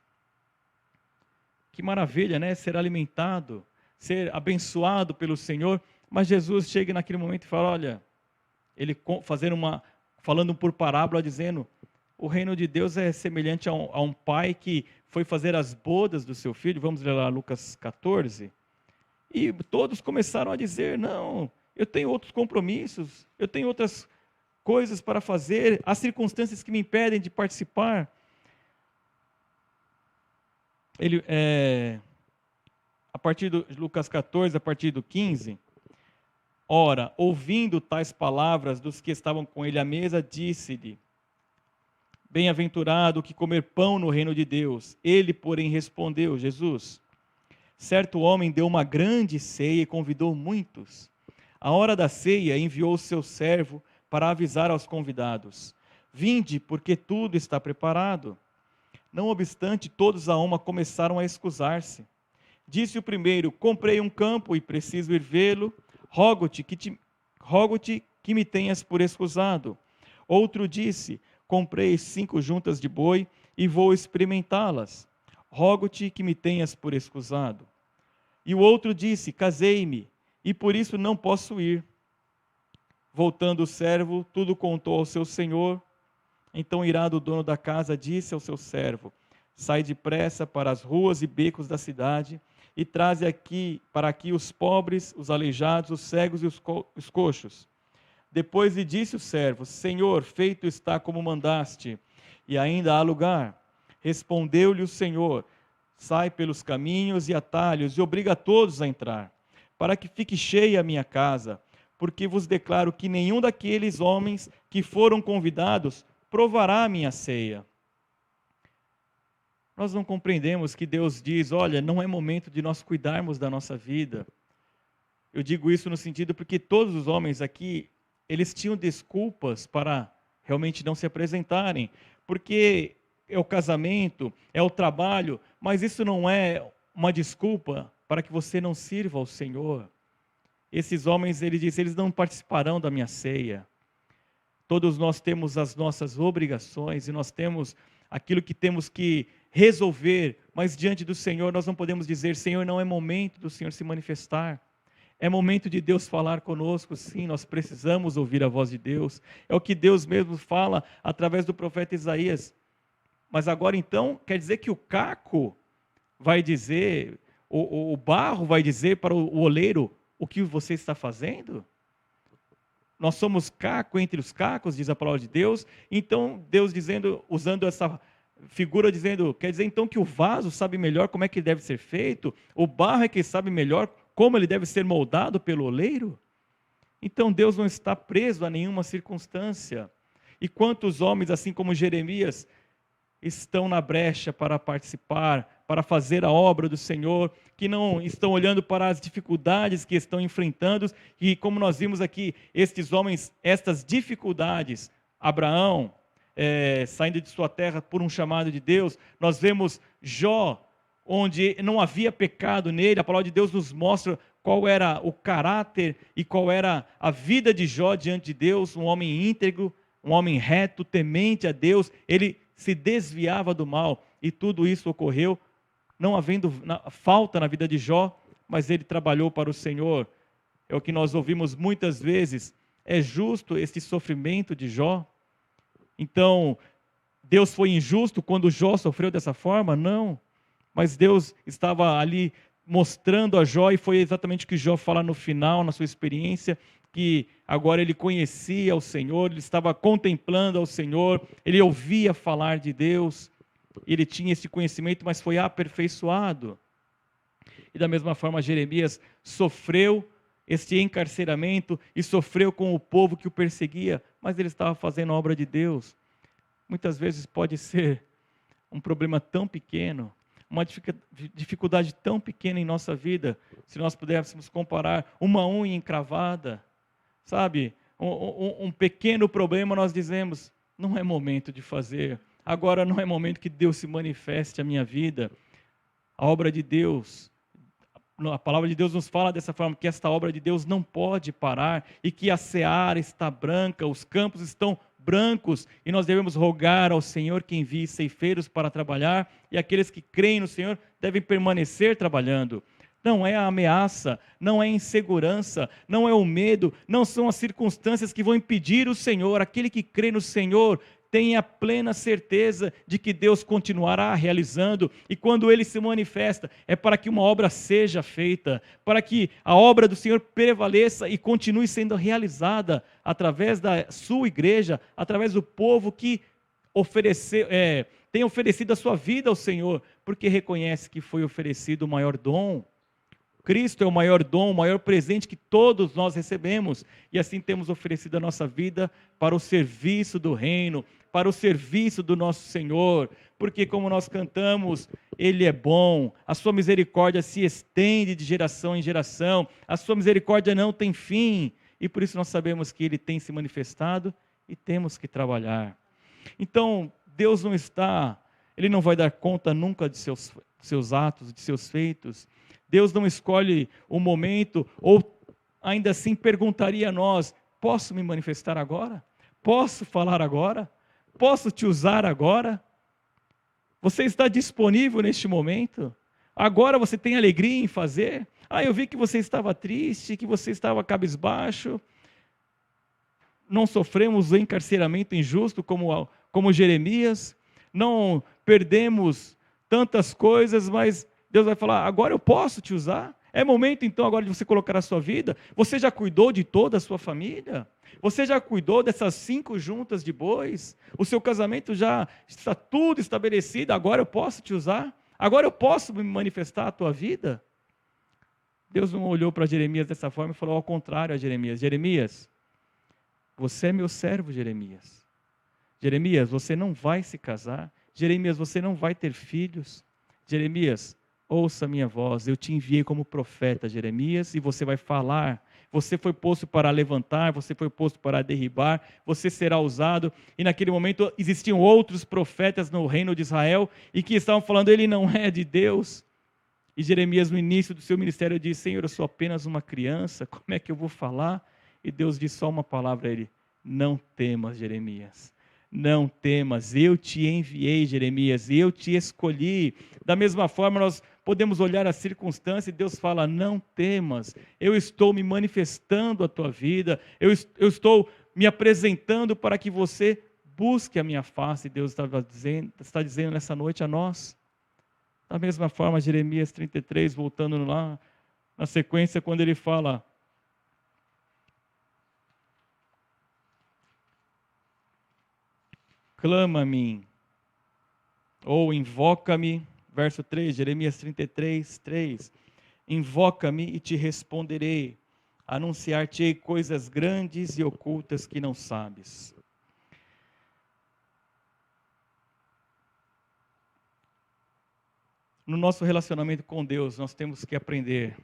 Que maravilha, né? Ser alimentado, ser abençoado pelo Senhor. Mas Jesus chega naquele momento e fala, olha, ele falando por parábola, dizendo, o reino de Deus é semelhante a um pai que foi fazer as bodas do seu filho. Vamos ler lá Lucas 14. E todos começaram a dizer, não, eu tenho outros compromissos, eu tenho outras coisas para fazer, há circunstâncias que me impedem de participar. A partir do Lucas 14, a partir do 15, ora, ouvindo tais palavras dos que estavam com ele à mesa, disse-lhe, bem-aventurado o que comer pão no reino de Deus. Ele, porém, respondeu, Jesus, certo homem deu uma grande ceia e convidou muitos. À hora da ceia, enviou o seu servo para avisar aos convidados, vinde, porque tudo está preparado. Não obstante, todos a uma começaram a escusar-se. Disse o primeiro, comprei um campo e preciso ir vê-lo, rogo-te que me tenhas por escusado. Outro disse, comprei 5 juntas de boi e vou experimentá-las. Rogo-te que me tenhas por escusado. E o outro disse, casei-me e por isso não posso ir. Voltando o servo, tudo contou ao seu senhor. Então irado o dono da casa disse ao seu servo, sai depressa para as ruas e becos da cidade e traze para aqui os pobres, os aleijados, os cegos e os coxos. Depois lhe disse o servo, Senhor, feito está como mandaste, e ainda há lugar. Respondeu-lhe o Senhor, sai pelos caminhos e atalhos e obriga a todos a entrar, para que fique cheia a minha casa, porque vos declaro que nenhum daqueles homens que foram convidados provará a minha ceia. Nós não compreendemos que Deus diz, olha, não é momento de nós cuidarmos da nossa vida. Eu digo isso no sentido porque todos os homens aqui, eles tinham desculpas para realmente não se apresentarem, porque é o casamento, é o trabalho, mas isso não é uma desculpa para que você não sirva ao Senhor. Esses homens, ele diz, eles não participarão da minha ceia. Todos nós temos as nossas obrigações e nós temos aquilo que temos que resolver, mas diante do Senhor nós não podemos dizer, Senhor, não é momento do Senhor se manifestar. É momento de Deus falar conosco, sim, nós precisamos ouvir a voz de Deus. É o que Deus mesmo fala através do profeta Isaías. Mas agora então, quer dizer que o caco vai dizer, o barro vai dizer para o oleiro o que você está fazendo? Nós somos caco entre os cacos, diz a palavra de Deus. Então, Deus dizendo, usando essa figura, dizendo, quer dizer então que o vaso sabe melhor como é que deve ser feito? O barro é que sabe melhor como ele deve ser moldado pelo oleiro? Então, Deus não está preso a nenhuma circunstância. E quantos homens, assim como Jeremias, estão na brecha para participar, para fazer a obra do Senhor, que não estão olhando para as dificuldades que estão enfrentando, e como nós vimos aqui, estes homens, estas dificuldades, Abraão, saindo de sua terra por um chamado de Deus, nós vemos Jó, onde não havia pecado nele, a palavra de Deus nos mostra qual era o caráter e qual era a vida de Jó diante de Deus, um homem íntegro, um homem reto, temente a Deus, ele se desviava do mal, e tudo isso ocorreu, não havendo falta na vida de Jó, mas ele trabalhou para o Senhor. É o que nós ouvimos muitas vezes, é justo esse sofrimento de Jó? Então, Deus foi injusto quando Jó sofreu dessa forma? Não, mas Deus estava ali mostrando a Jó, e foi exatamente o que Jó fala no final, na sua experiência, que agora ele conhecia o Senhor, ele estava contemplando ao Senhor, ele ouvia falar de Deus, ele tinha esse conhecimento, mas foi aperfeiçoado. E da mesma forma Jeremias sofreu este encarceramento e sofreu com o povo que o perseguia, mas ele estava fazendo a obra de Deus. Muitas vezes pode ser um problema tão pequeno, uma dificuldade tão pequena em nossa vida, se nós pudéssemos comparar uma unha encravada, sabe, um pequeno problema, nós dizemos, não é momento de fazer, agora não é momento que Deus se manifeste a minha vida. A obra de Deus, a palavra de Deus nos fala dessa forma, que esta obra de Deus não pode parar, e que a seara está branca, os campos estão brancos, e nós devemos rogar ao Senhor que envie ceifeiros para trabalhar, e aqueles que creem no Senhor devem permanecer trabalhando. Não é a ameaça, não é a insegurança, não é o medo, não são as circunstâncias que vão impedir o Senhor. Aquele que crê no Senhor tem a plena certeza de que Deus continuará realizando, e quando Ele se manifesta, é para que uma obra seja feita, para que a obra do Senhor prevaleça e continue sendo realizada através da sua igreja, através do povo que tem oferecido a sua vida ao Senhor, porque reconhece que foi oferecido o maior dom. Cristo é o maior dom, o maior presente que todos nós recebemos, e assim temos oferecido a nossa vida para o serviço do reino, para o serviço do nosso Senhor, porque como nós cantamos, Ele é bom, a sua misericórdia se estende de geração em geração, a sua misericórdia não tem fim, e por isso nós sabemos que Ele tem se manifestado e temos que trabalhar. Então, Deus Ele não vai dar conta nunca de seus atos, de seus feitos. Deus não escolhe o momento, ou ainda assim perguntaria a nós, posso me manifestar agora? Posso falar agora? Posso te usar agora? Você está disponível neste momento? Agora você tem alegria em fazer? Eu vi que você estava triste, que você estava cabisbaixo. Não sofremos o encarceramento injusto como Jeremias. Não perdemos tantas coisas, mas Deus vai falar, agora eu posso te usar? É momento então agora de você colocar a sua vida? Você já cuidou de toda a sua família? Você já cuidou dessas 5 juntas de bois? O seu casamento já está tudo estabelecido, agora eu posso te usar? Agora eu posso me manifestar a tua vida? Deus não olhou para Jeremias dessa forma e falou ao contrário a Jeremias, Jeremias, você é meu servo, Jeremias. Jeremias, você não vai se casar. Jeremias, você não vai ter filhos. Jeremias, ouça a minha voz, eu te enviei como profeta, Jeremias, e você vai falar. Você foi posto para levantar, você foi posto para derribar, você será usado. E naquele momento existiam outros profetas no reino de Israel e que estavam falando, ele não é de Deus. E Jeremias, no início do seu ministério, disse, Senhor, eu sou apenas uma criança, como é que eu vou falar? E Deus disse só uma palavra a ele, não temas, Jeremias. Não temas, eu te enviei, Jeremias, eu te escolhi. Da mesma forma, nós podemos olhar a circunstância e Deus fala, não temas, eu estou me manifestando a tua vida, eu estou me apresentando para que você busque a minha face. Deus está dizendo nessa noite a nós. Da mesma forma, Jeremias 33, voltando lá, na sequência, quando ele fala, clama a mim, ou invoca-me, verso 3, Jeremias 33, 3, invoca-me e te responderei, anunciar-te-ei coisas grandes e ocultas que não sabes. No nosso relacionamento com Deus, nós temos que aprender,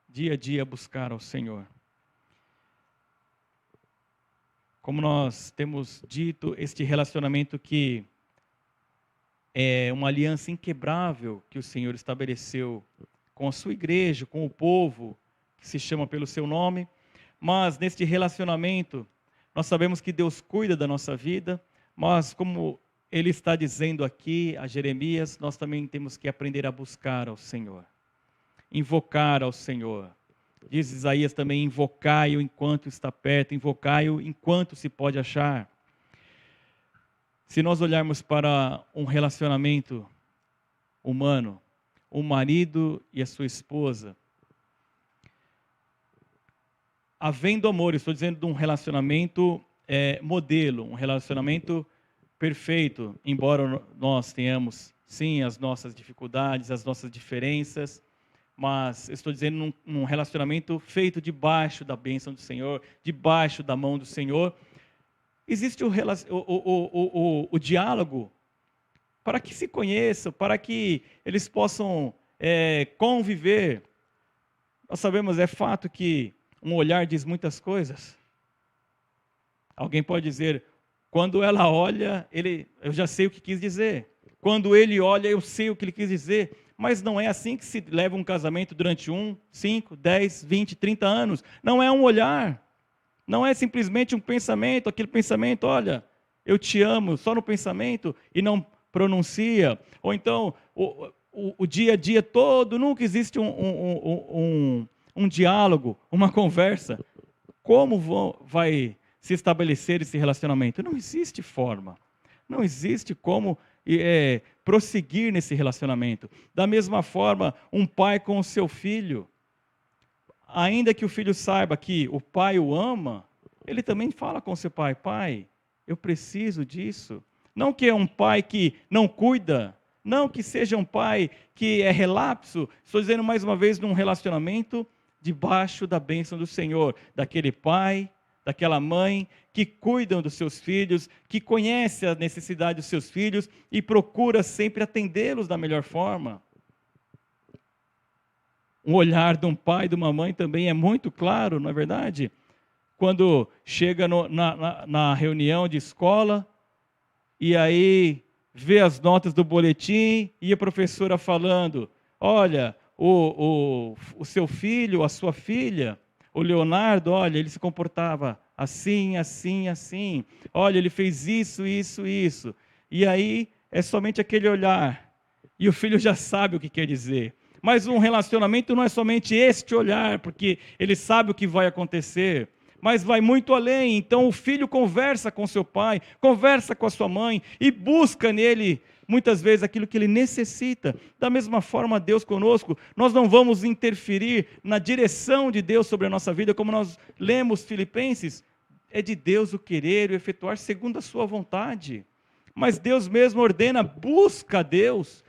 dia a dia, a buscar ao Senhor. Como nós temos dito, este relacionamento que é uma aliança inquebrável que o Senhor estabeleceu com a sua igreja, com o povo, que se chama pelo seu nome, mas neste relacionamento, nós sabemos que Deus cuida da nossa vida, mas como Ele está dizendo aqui a Jeremias, nós também temos que aprender a buscar ao Senhor, invocar ao Senhor. Diz Isaías também, invocai-o enquanto está perto, invocai-o enquanto se pode achar. Se nós olharmos para um relacionamento humano, o marido e a sua esposa, havendo amor, estou dizendo de um relacionamento modelo, um relacionamento perfeito, embora nós tenhamos, sim, as nossas dificuldades, as nossas diferenças, mas estou dizendo num relacionamento feito debaixo da bênção do Senhor, debaixo da mão do Senhor. Existe o diálogo para que se conheçam, para que eles possam conviver. Nós sabemos, é fato que um olhar diz muitas coisas. Alguém pode dizer, quando ela olha, eu já sei o que quis dizer. Quando ele olha, eu sei o que ele quis dizer. Mas não é assim que se leva um casamento durante 1, 5, 10, 20, 30 anos. Não é um olhar. Não é simplesmente um pensamento, aquele pensamento, olha, eu te amo, só no pensamento e não pronuncia. Ou então, o dia a dia todo, nunca existe um diálogo, uma conversa. Como vai se estabelecer esse relacionamento? Não existe forma. Não existe como prosseguir nesse relacionamento. Da mesma forma, um pai com o seu filho, ainda que o filho saiba que o pai o ama, ele também fala com o seu pai, pai, eu preciso disso. Não que é um pai que não cuida, não que seja um pai que é relapso, estou dizendo mais uma vez num relacionamento debaixo da bênção do Senhor, daquele pai, daquela mãe que cuidam dos seus filhos, que conhece a necessidade dos seus filhos e procura sempre atendê-los da melhor forma. Um olhar de um pai e de uma mãe também é muito claro, não é verdade? Quando chega na reunião de escola e aí vê as notas do boletim e a professora falando, olha, o seu filho, a sua filha, o Leonardo, olha, ele se comportava assim, assim, assim. Olha, ele fez isso, isso, isso. E aí é somente aquele olhar. E o filho já sabe o que quer dizer. Mas um relacionamento não é somente este olhar, porque ele sabe o que vai acontecer. Mas vai muito além. Então o filho conversa com seu pai, conversa com a sua mãe e busca nele muitas vezes aquilo que ele necessita. Da mesma forma, Deus conosco, nós não vamos interferir na direção de Deus sobre a nossa vida, como nós lemos Filipenses, é de Deus o querer e o efetuar segundo a sua vontade. Mas Deus mesmo ordena, busca a Deus,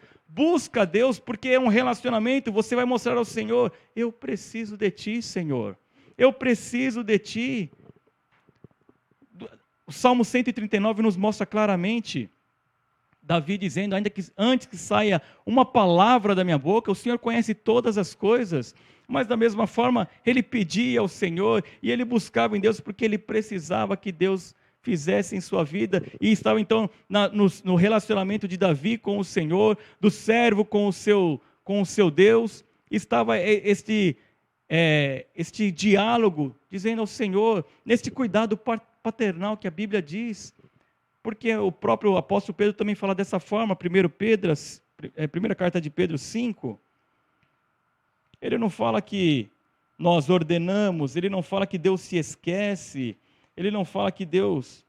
porque é um relacionamento, você vai mostrar ao Senhor, eu preciso de Ti, Senhor, eu preciso de Ti. O Salmo 139 nos mostra claramente, Davi dizendo, ainda que antes que saia uma palavra da minha boca, o Senhor conhece todas as coisas. Mas da mesma forma, ele pedia ao Senhor e ele buscava em Deus porque ele precisava que Deus fizesse em sua vida. E estava então no relacionamento de Davi com o Senhor, do servo com o seu Deus. Estava este diálogo, dizendo ao Senhor, neste cuidado paternal que a Bíblia diz. Porque o próprio apóstolo Pedro também fala dessa forma, primeira carta de Pedro 5, ele não fala que nós ordenamos, ele não fala que Deus se esquece, ele não fala que Deus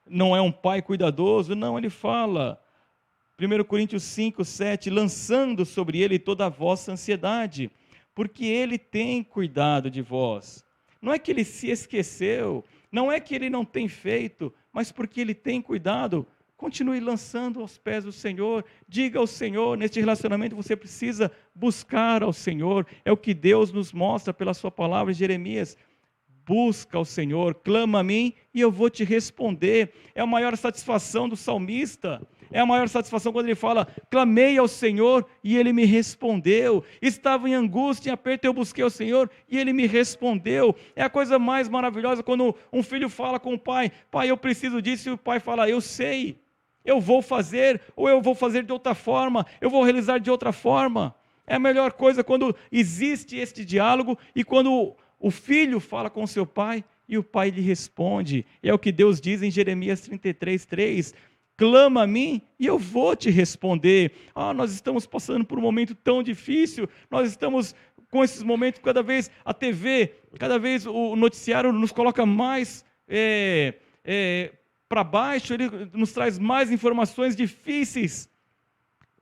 não é um pai cuidadoso, não, ele fala, 1 Coríntios 5, 7, lançando sobre ele toda a vossa ansiedade, porque ele tem cuidado de vós. Não é que ele se esqueceu, não é que ele não tem feito, mas porque ele tem cuidado. Continue lançando aos pés do Senhor, diga ao Senhor, neste relacionamento você precisa buscar ao Senhor, é o que Deus nos mostra pela sua palavra em Jeremias. Busca ao Senhor, clama a mim e eu vou te responder. É a maior satisfação do salmista, é a maior satisfação quando ele fala, clamei ao Senhor e ele me respondeu. Estava em angústia, em aperto, eu busquei ao Senhor e ele me respondeu. É a coisa mais maravilhosa quando um filho fala com o pai, pai, eu preciso disso, e o pai fala, eu sei, eu vou fazer, ou eu vou fazer de outra forma, eu vou realizar de outra forma. É a melhor coisa quando existe este diálogo e quando o filho fala com seu pai e o pai lhe responde. É o que Deus diz em Jeremias 33, 3. Clama a mim e eu vou te responder. Nós estamos passando por um momento tão difícil, nós estamos com esses momentos, cada vez a TV, cada vez o noticiário nos coloca mais para baixo, ele nos traz mais informações difíceis.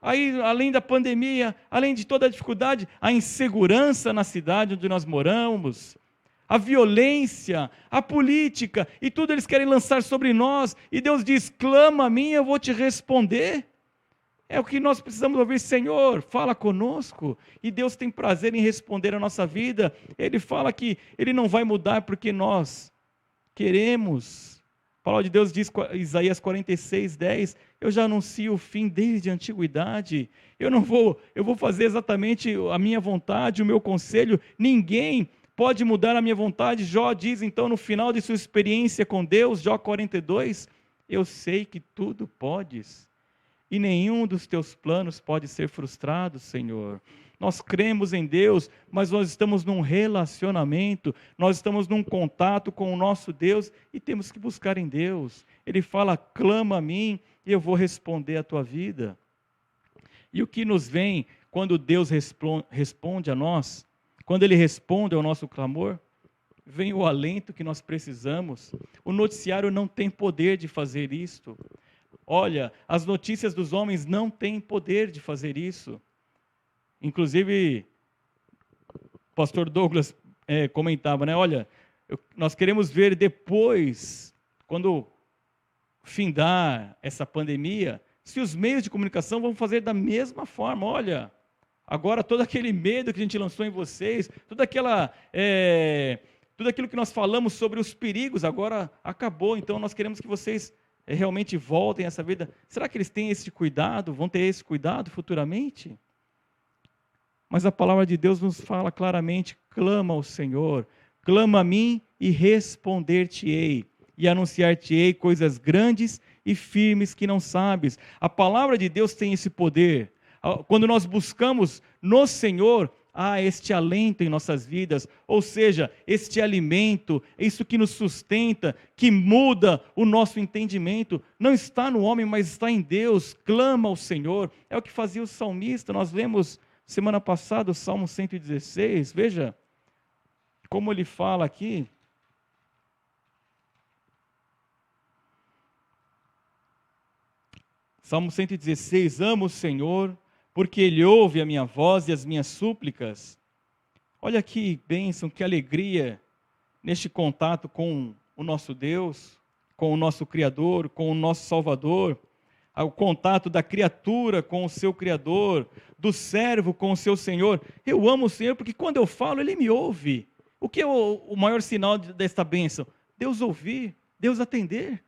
Aí, além da pandemia, além de toda a dificuldade, a insegurança na cidade onde nós moramos, a violência, a política, e tudo eles querem lançar sobre nós, e Deus diz, clama a mim, eu vou te responder. É o que nós precisamos ouvir, Senhor, fala conosco, e Deus tem prazer em responder a nossa vida. Ele fala que Ele não vai mudar porque nós queremos. A palavra de Deus diz, Isaías 46, 10, eu já anuncio o fim desde a antiguidade, eu vou fazer exatamente a minha vontade, o meu conselho, ninguém pode mudar a minha vontade. Jó diz então no final de sua experiência com Deus, Jó 42, eu sei que tudo podes, e nenhum dos teus planos pode ser frustrado, Senhor. Nós cremos em Deus, mas nós estamos num relacionamento, nós estamos num contato com o nosso Deus e temos que buscar em Deus. Ele fala, clama a mim e eu vou responder a tua vida. E o que nos vem quando Deus responde a nós, quando Ele responde ao nosso clamor, vem o alento que nós precisamos. O noticiário não tem poder de fazer isto. Olha, as notícias dos homens não têm poder de fazer isso. Inclusive, o pastor Douglas comentava, né? Olha, nós queremos ver depois, quando findar essa pandemia, se os meios de comunicação vão fazer da mesma forma. Olha, agora todo aquele medo que a gente lançou em vocês, tudo aquilo que nós falamos sobre os perigos, agora acabou. Então nós queremos que vocês realmente voltem a essa vida. Será que eles têm esse cuidado? Vão ter esse cuidado futuramente? Mas a palavra de Deus nos fala claramente, clama ao Senhor, clama a mim e responder-te-ei, e anunciar-te-ei coisas grandes e firmes que não sabes. A palavra de Deus tem esse poder. Quando nós buscamos no Senhor, há este alento em nossas vidas, ou seja, este alimento, isso que nos sustenta, que muda o nosso entendimento, não está no homem, mas está em Deus. Clama ao Senhor, é o que fazia o salmista. Nós lemos semana passada o Salmo 116, veja como ele fala aqui. Salmo 116, amo o Senhor, porque Ele ouve a minha voz e as minhas súplicas. Olha que bênção, que alegria neste contato com o nosso Deus, com o nosso Criador, com o nosso Salvador, o contato da criatura com o seu Criador, do servo com o seu Senhor. Eu amo o Senhor porque quando eu falo, Ele me ouve. O que é o maior sinal desta bênção? Deus ouvir, Deus atender.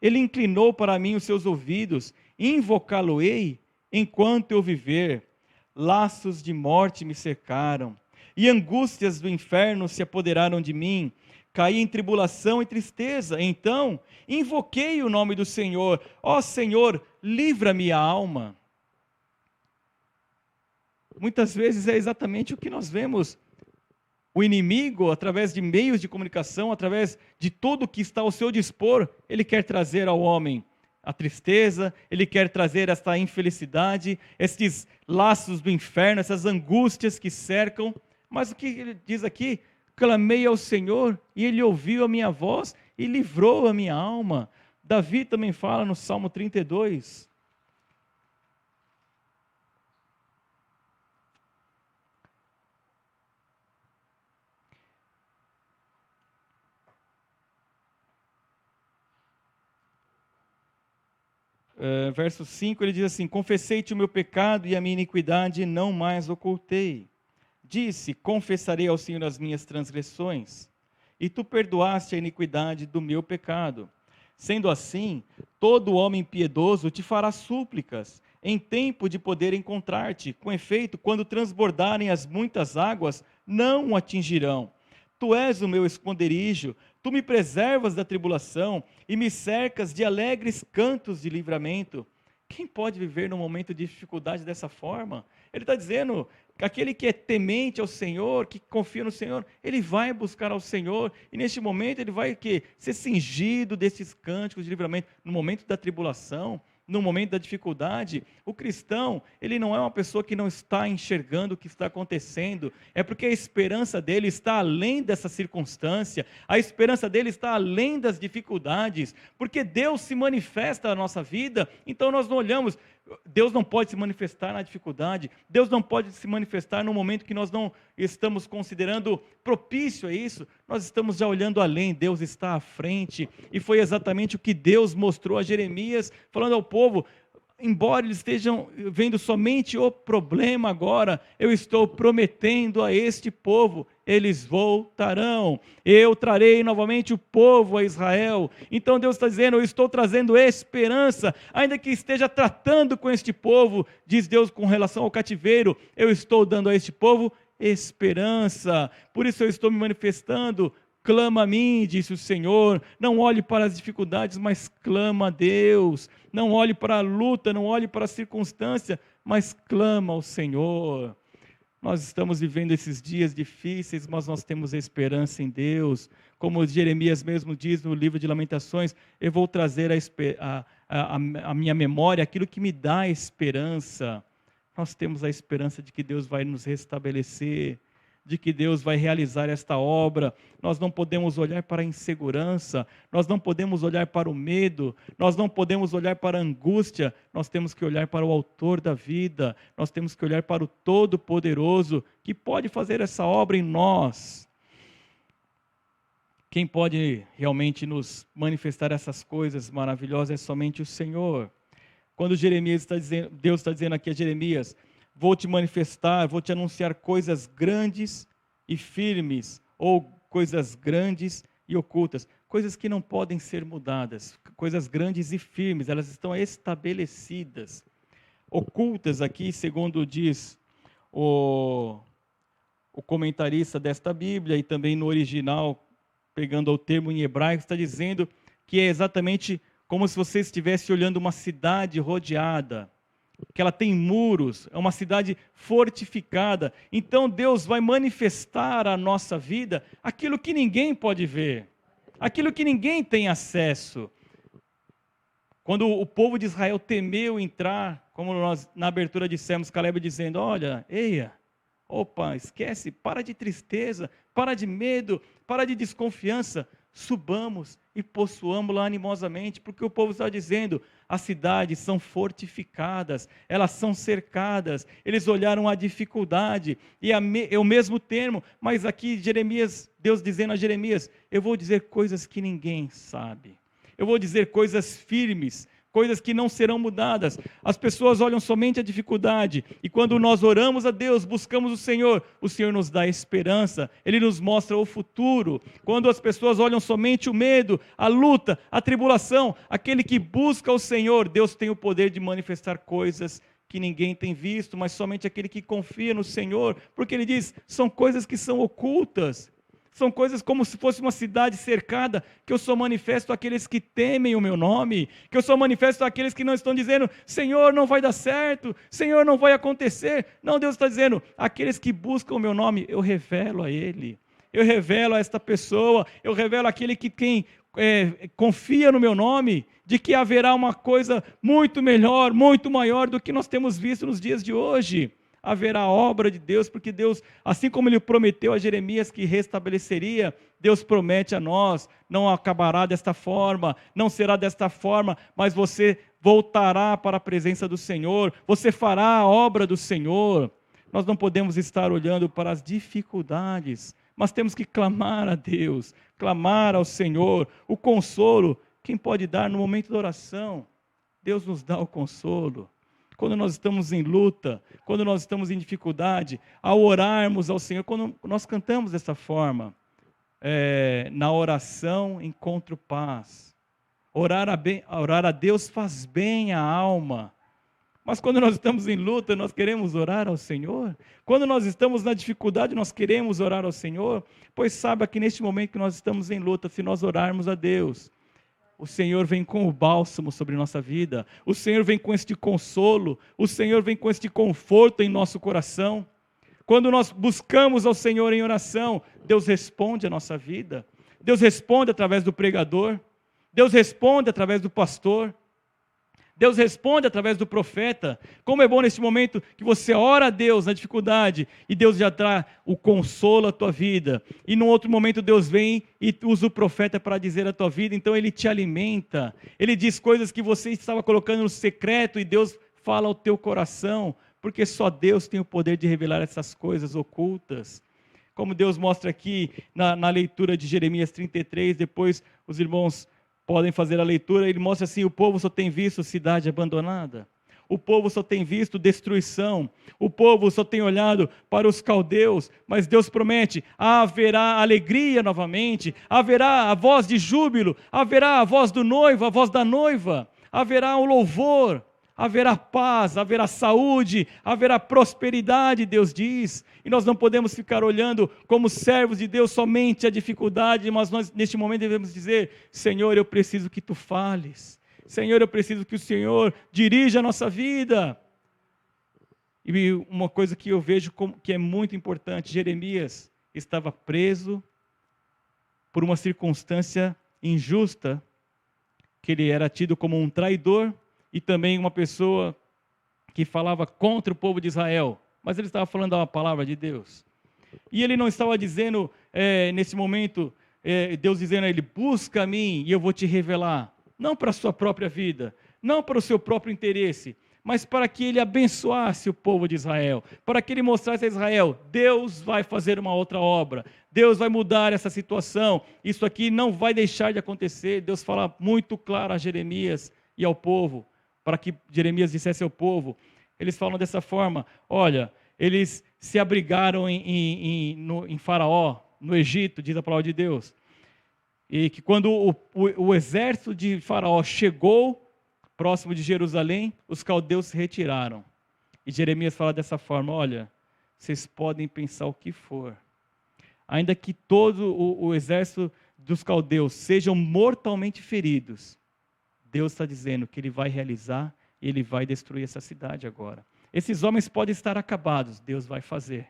Ele inclinou para mim os seus ouvidos, invocá-lo-ei enquanto eu viver. Laços de morte me cercaram, e angústias do inferno se apoderaram de mim. Caí em tribulação e tristeza. Então invoquei o nome do Senhor. Ó Senhor, livra-me a alma. Muitas vezes é exatamente o que nós vemos. O inimigo, através de meios de comunicação, através de tudo que está ao seu dispor, ele quer trazer ao homem a tristeza, ele quer trazer esta infelicidade, estes laços do inferno, essas angústias que cercam. Mas o que ele diz aqui? Clamei ao Senhor e Ele ouviu a minha voz e livrou a minha alma. Davi também fala no Salmo 32. Verso 5, ele diz assim: confessei-te o meu pecado e a minha iniquidade não mais ocultei. Disse, confessarei ao Senhor as minhas transgressões, e tu perdoaste a iniquidade do meu pecado. Sendo assim, todo homem piedoso te fará súplicas, em tempo de poder encontrar-te. Com efeito, quando transbordarem as muitas águas, não o atingirão. Tu és o meu esconderijo, tu me preservas da tribulação, e me cercas de alegres cantos de livramento. Quem pode viver num momento de dificuldade dessa forma? Ele está dizendo que aquele que é temente ao Senhor, que confia no Senhor, ele vai buscar ao Senhor, e neste momento ele vai ser cingido desses cânticos de livramento. No momento da tribulação, no momento da dificuldade, o cristão, ele não é uma pessoa que não está enxergando o que está acontecendo, é porque a esperança dele está além dessa circunstância, a esperança dele está além das dificuldades, porque Deus se manifesta na nossa vida, então nós não olhamos. Deus não pode se manifestar na dificuldade, Deus não pode se manifestar no momento que nós não estamos considerando propício a isso, nós estamos já olhando além, Deus está à frente, e foi exatamente o que Deus mostrou a Jeremias, falando ao povo: embora eles estejam vendo somente o problema agora, eu estou prometendo a este povo, eles voltarão, eu trarei novamente o povo a Israel. Então Deus está dizendo: eu estou trazendo esperança, ainda que esteja tratando com este povo, diz Deus com relação ao cativeiro, eu estou dando a este povo esperança, por isso eu estou me manifestando. Clama a mim, disse o Senhor, não olhe para as dificuldades, mas clama a Deus, não olhe para a luta, não olhe para a circunstância, mas clama ao Senhor. Nós estamos vivendo esses dias difíceis, mas nós temos esperança em Deus, como Jeremias mesmo diz no livro de Lamentações: eu vou trazer a minha memória aquilo que me dá esperança. Nós temos a esperança de que Deus vai nos restabelecer, de que Deus vai realizar esta obra. Nós não podemos olhar para a insegurança, nós não podemos olhar para o medo, nós não podemos olhar para a angústia, nós temos que olhar para o autor da vida, nós temos que olhar para o Todo-Poderoso, que pode fazer essa obra em nós. Quem pode realmente nos manifestar essas coisas maravilhosas é somente o Senhor. Quando Jeremias está dizendo, Deus está dizendo aqui a Jeremias: vou te manifestar, vou te anunciar coisas grandes e firmes, ou coisas grandes e ocultas, coisas que não podem ser mudadas, coisas grandes e firmes, elas estão estabelecidas. Ocultas aqui, segundo diz o comentarista desta Bíblia, e também no original, pegando o termo em hebraico, está dizendo que é exatamente como se você estivesse olhando uma cidade rodeada, que ela tem muros, é uma cidade fortificada. Então Deus vai manifestar à nossa vida aquilo que ninguém pode ver, aquilo que ninguém tem acesso. Quando o povo de Israel temeu entrar, como nós na abertura dissemos, Caleb dizendo: olha, eia, opa, esquece, para de tristeza, para de medo, para de desconfiança, subamos e possuamos-la animosamente, porque o povo está dizendo: as cidades são fortificadas, elas são cercadas. Eles olharam a dificuldade, e é o mesmo termo, mas aqui Jeremias, Deus dizendo a Jeremias: eu vou dizer coisas que ninguém sabe, eu vou dizer coisas firmes, coisas que não serão mudadas. As pessoas olham somente a dificuldade, e quando nós oramos a Deus, buscamos o Senhor nos dá esperança, Ele nos mostra o futuro. Quando as pessoas olham somente o medo, a luta, a tribulação, aquele que busca o Senhor, Deus tem o poder de manifestar coisas que ninguém tem visto, mas somente aquele que confia no Senhor, porque Ele diz, são coisas que são ocultas, são coisas como se fosse uma cidade cercada, que eu só manifesto àqueles que temem o meu nome, que eu só manifesto àqueles que não estão dizendo, Senhor, não vai dar certo, Senhor, não vai acontecer. Não, Deus está dizendo, aqueles que buscam o meu nome, eu revelo a Ele, eu revelo a esta pessoa, eu revelo àquele que confia no meu nome, de que haverá uma coisa muito melhor, muito maior do que nós temos visto nos dias de hoje. Haverá a obra de Deus, porque Deus, assim como Ele prometeu a Jeremias que restabeleceria, Deus promete a nós, não acabará desta forma, não será desta forma, mas você voltará para a presença do Senhor, você fará a obra do Senhor. Nós não podemos estar olhando para as dificuldades, mas temos que clamar a Deus, clamar ao Senhor, o consolo, quem pode dar no momento da oração? Deus nos dá o consolo. Quando nós estamos em luta, quando nós estamos em dificuldade, ao orarmos ao Senhor, quando nós cantamos dessa forma, na oração encontro paz. Orar a Deus faz bem à alma. Mas quando nós estamos em luta, nós queremos orar ao Senhor? Quando nós estamos na dificuldade, nós queremos orar ao Senhor? Pois saiba que neste momento que nós estamos em luta, se nós orarmos a Deus, o Senhor vem com o bálsamo sobre nossa vida, o Senhor vem com este consolo, o Senhor vem com este conforto em nosso coração. Quando nós buscamos ao Senhor em oração, Deus responde a nossa vida, Deus responde através do pregador, Deus responde através do pastor, Deus responde através do profeta. Como é bom nesse momento que você ora a Deus na dificuldade e Deus já dá o consolo à tua vida. E num outro momento Deus vem e usa o profeta para dizer a tua vida. Então Ele te alimenta. Ele diz coisas que você estava colocando no secreto e Deus fala ao teu coração. Porque só Deus tem o poder de revelar essas coisas ocultas. Como Deus mostra aqui na leitura de Jeremias 33, depois os irmãos podem fazer a leitura, ele mostra assim, o povo só tem visto cidade abandonada, o povo só tem visto destruição, o povo só tem olhado para os caldeus, mas Deus promete, haverá alegria novamente, haverá a voz de júbilo, haverá a voz do noivo, a voz da noiva, haverá o louvor, haverá paz, haverá saúde, haverá prosperidade, Deus diz. E nós não podemos ficar olhando como servos de Deus somente a dificuldade, mas nós neste momento devemos dizer, Senhor, eu preciso que Tu fales. Senhor, eu preciso que o Senhor dirija a nossa vida. E uma coisa que eu vejo que é muito importante, Jeremias estava preso por uma circunstância injusta, que ele era tido como um traidor, e também uma pessoa que falava contra o povo de Israel, mas ele estava falando a palavra de Deus. E ele não estava dizendo, nesse momento, Deus dizendo a ele, busca a mim e eu vou te revelar. Não para a sua própria vida, não para o seu próprio interesse, mas para que ele abençoasse o povo de Israel, para que ele mostrasse a Israel, Deus vai fazer uma outra obra, Deus vai mudar essa situação, isso aqui não vai deixar de acontecer. Deus fala muito claro a Jeremias e ao povo, para que Jeremias dissesse ao povo, eles falam dessa forma, olha, eles se abrigaram em Faraó, no Egito, diz a palavra de Deus, e que quando o exército de Faraó chegou próximo de Jerusalém, os caldeus se retiraram, e Jeremias fala dessa forma, olha, vocês podem pensar o que for, ainda que todo o exército dos caldeus sejam mortalmente feridos, Deus está dizendo que Ele vai realizar e Ele vai destruir essa cidade agora. Esses homens podem estar acabados, Deus vai fazer.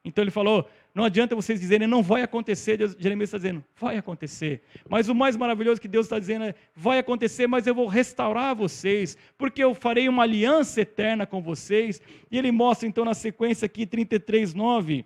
Então Ele falou, não adianta vocês dizerem, não vai acontecer, Jeremias está dizendo, vai acontecer. Mas o mais maravilhoso que Deus está dizendo é, vai acontecer, mas eu vou restaurar vocês, porque eu farei uma aliança eterna com vocês. E Ele mostra então na sequência aqui, 33:9,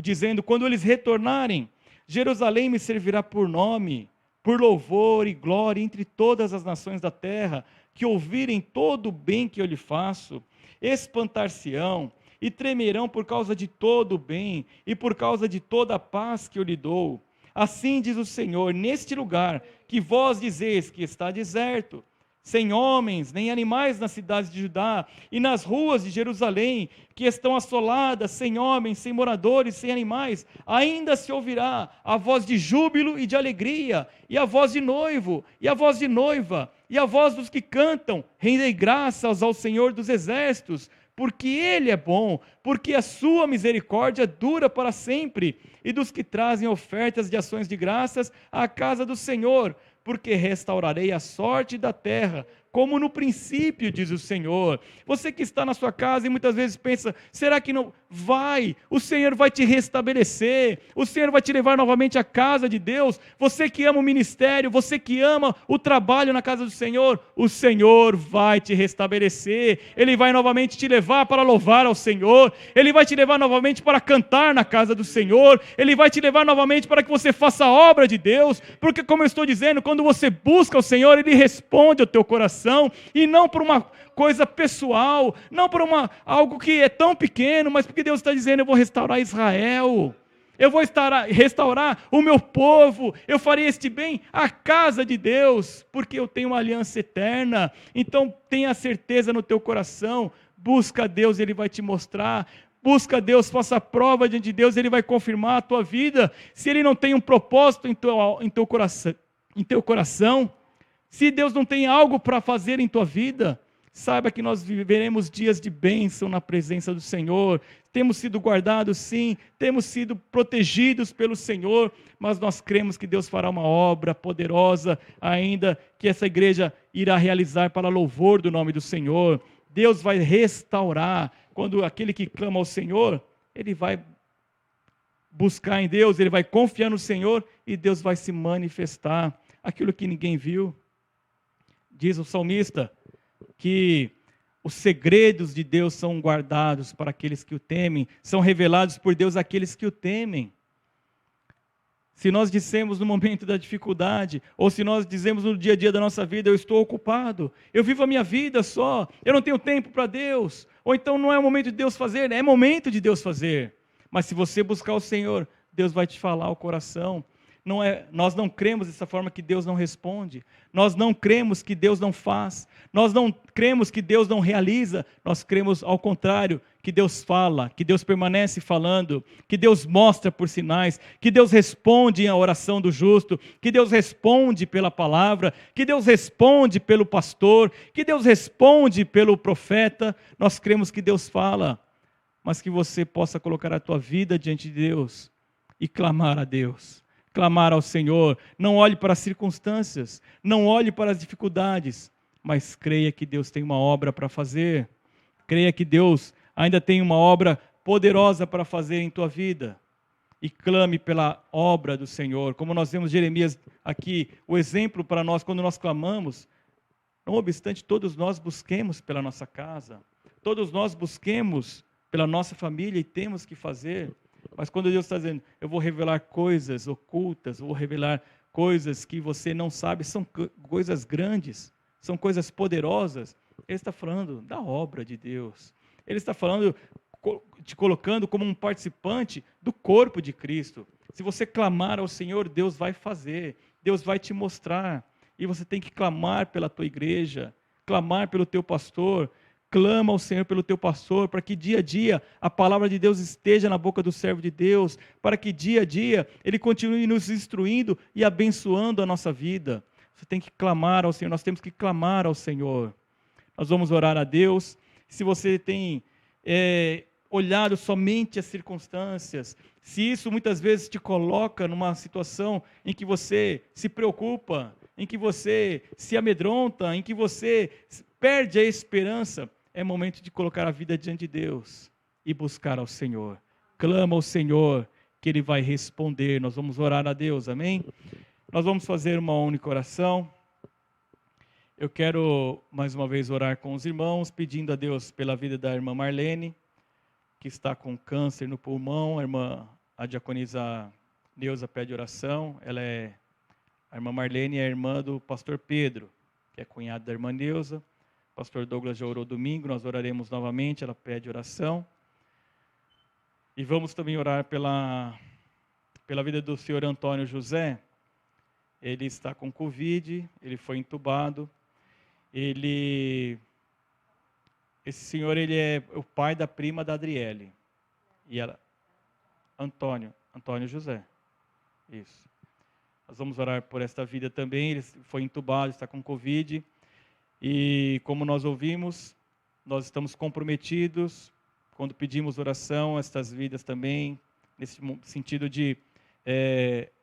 dizendo, quando eles retornarem, Jerusalém me servirá por nome, por louvor e glória entre todas as nações da terra, que ouvirem todo o bem que eu lhe faço, espantar-se-ão e tremerão por causa de todo o bem e por causa de toda a paz que eu lhe dou. Assim diz o Senhor, neste lugar que vós dizeis que está deserto, sem homens, nem animais nas cidades de Judá, e nas ruas de Jerusalém, que estão assoladas, sem homens, sem moradores, sem animais, ainda se ouvirá a voz de júbilo e de alegria, e a voz de noivo, e a voz de noiva, e a voz dos que cantam, rendei graças ao Senhor dos exércitos, porque Ele é bom, porque a sua misericórdia dura para sempre, e dos que trazem ofertas de ações de graças à casa do Senhor, porque restaurarei a sorte da terra, como no princípio, diz o Senhor. Você que está na sua casa e muitas vezes pensa, será que não vai? O Senhor vai te restabelecer, o Senhor vai te levar novamente à casa de Deus. Você que ama o ministério, você que ama o trabalho na casa do Senhor, o Senhor vai te restabelecer, Ele vai novamente te levar para louvar ao Senhor, Ele vai te levar novamente para cantar na casa do Senhor, Ele vai te levar novamente para que você faça a obra de Deus, porque como eu estou dizendo, quando você busca o Senhor, Ele responde ao teu coração, e não por uma coisa pessoal, não por algo que é tão pequeno, mas porque Deus está dizendo, eu vou restaurar Israel, eu vou restaurar o meu povo, eu farei este bem à casa de Deus, porque eu tenho uma aliança eterna. Então tenha certeza no teu coração, busca Deus, Ele vai te mostrar. Busca Deus, faça a prova diante de Deus, Ele vai confirmar a tua vida. Se Ele não tem um propósito em teu coração, se Deus não tem algo para fazer em tua vida, saiba que nós viveremos dias de bênção na presença do Senhor. Temos sido guardados, sim, temos sido protegidos pelo Senhor, mas nós cremos que Deus fará uma obra poderosa ainda, que essa igreja irá realizar para louvor do nome do Senhor. Deus vai restaurar. Quando aquele que clama ao Senhor, ele vai buscar em Deus, ele vai confiar no Senhor e Deus vai se manifestar. Aquilo que ninguém viu. Diz o salmista que os segredos de Deus são guardados para aqueles que o temem, são revelados por Deus àqueles que o temem. Se nós dissemos no momento da dificuldade, ou se nós dizemos no dia a dia da nossa vida, eu estou ocupado, eu vivo a minha vida só, eu não tenho tempo para Deus, ou então não é o momento de Deus fazer, é momento de Deus fazer. Mas se você buscar o Senhor, Deus vai te falar ao coração. Nós não cremos dessa forma que Deus não responde, nós não cremos que Deus não faz, nós não cremos que Deus não realiza, nós cremos ao contrário, que Deus fala, que Deus permanece falando, que Deus mostra por sinais, que Deus responde à oração do justo, que Deus responde pela palavra, que Deus responde pelo pastor, que Deus responde pelo profeta. Nós cremos que Deus fala, mas que você possa colocar a tua vida diante de Deus e clamar a Deus. Clamar ao Senhor, não olhe para as circunstâncias, não olhe para as dificuldades, mas creia que Deus tem uma obra para fazer, creia que Deus ainda tem uma obra poderosa para fazer em tua vida, e clame pela obra do Senhor, como nós vemos Jeremias aqui, o exemplo para nós quando nós clamamos, não obstante todos nós busquemos pela nossa casa, todos nós busquemos pela nossa família e temos que fazer. Mas quando Deus está dizendo, eu vou revelar coisas ocultas, vou revelar coisas que você não sabe, são coisas grandes, são coisas poderosas, Ele está falando da obra de Deus. Ele está falando, te colocando como um participante do corpo de Cristo. Se você clamar ao Senhor, Deus vai fazer, Deus vai te mostrar. E você tem que clamar pela tua igreja, clamar pelo teu pastor. Clama ao Senhor pelo teu pastor, para que dia a dia a palavra de Deus esteja na boca do servo de Deus, para que dia a dia ele continue nos instruindo e abençoando a nossa vida. Você tem que clamar ao Senhor, nós temos que clamar ao Senhor. Nós vamos orar a Deus. Se você tem olhado somente as circunstâncias, se isso muitas vezes te coloca numa situação em que você se preocupa, em que você se amedronta, em que você perde a esperança, é momento de colocar a vida diante de Deus e buscar ao Senhor. Clama ao Senhor, que Ele vai responder. Nós vamos orar a Deus, amém? Nós vamos fazer uma única oração. Eu quero, mais uma vez, orar com os irmãos, pedindo a Deus pela vida da irmã Marlene, que está com câncer no pulmão. A diaconisa Neuza pede oração. A irmã Marlene é a irmã do pastor Pedro, que é cunhado da irmã Neuza. O pastor Douglas já orou domingo, nós oraremos novamente, ela pede oração. E vamos também orar pela vida do senhor Antônio José. Ele está com Covid, ele foi entubado. Esse senhor, ele é o pai da prima da Adriele. E ela, Antônio José. Isso. Nós vamos orar por esta vida também. Ele foi entubado, está com Covid. E como nós ouvimos, nós estamos comprometidos, quando pedimos oração, estas vidas também, nesse sentido de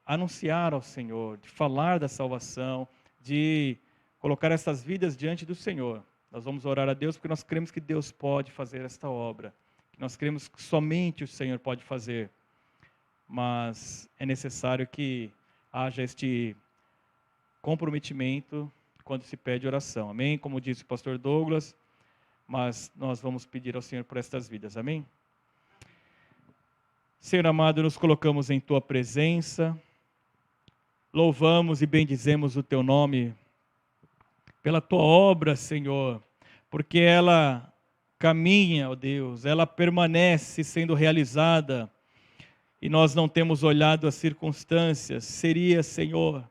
anunciar ao Senhor, de falar da salvação, de colocar essas vidas diante do Senhor. Nós vamos orar a Deus porque nós cremos que Deus pode fazer esta obra. Nós cremos que somente o Senhor pode fazer. Mas é necessário que haja este comprometimento quando se pede oração. Amém? Como disse o pastor Douglas, mas nós vamos pedir ao Senhor por estas vidas. Amém? Senhor amado, nos colocamos em Tua presença, louvamos e bendizemos o Teu nome pela Tua obra, Senhor, porque ela caminha, ó Deus, ela permanece sendo realizada e nós não temos olhado as circunstâncias. Seria, Senhor,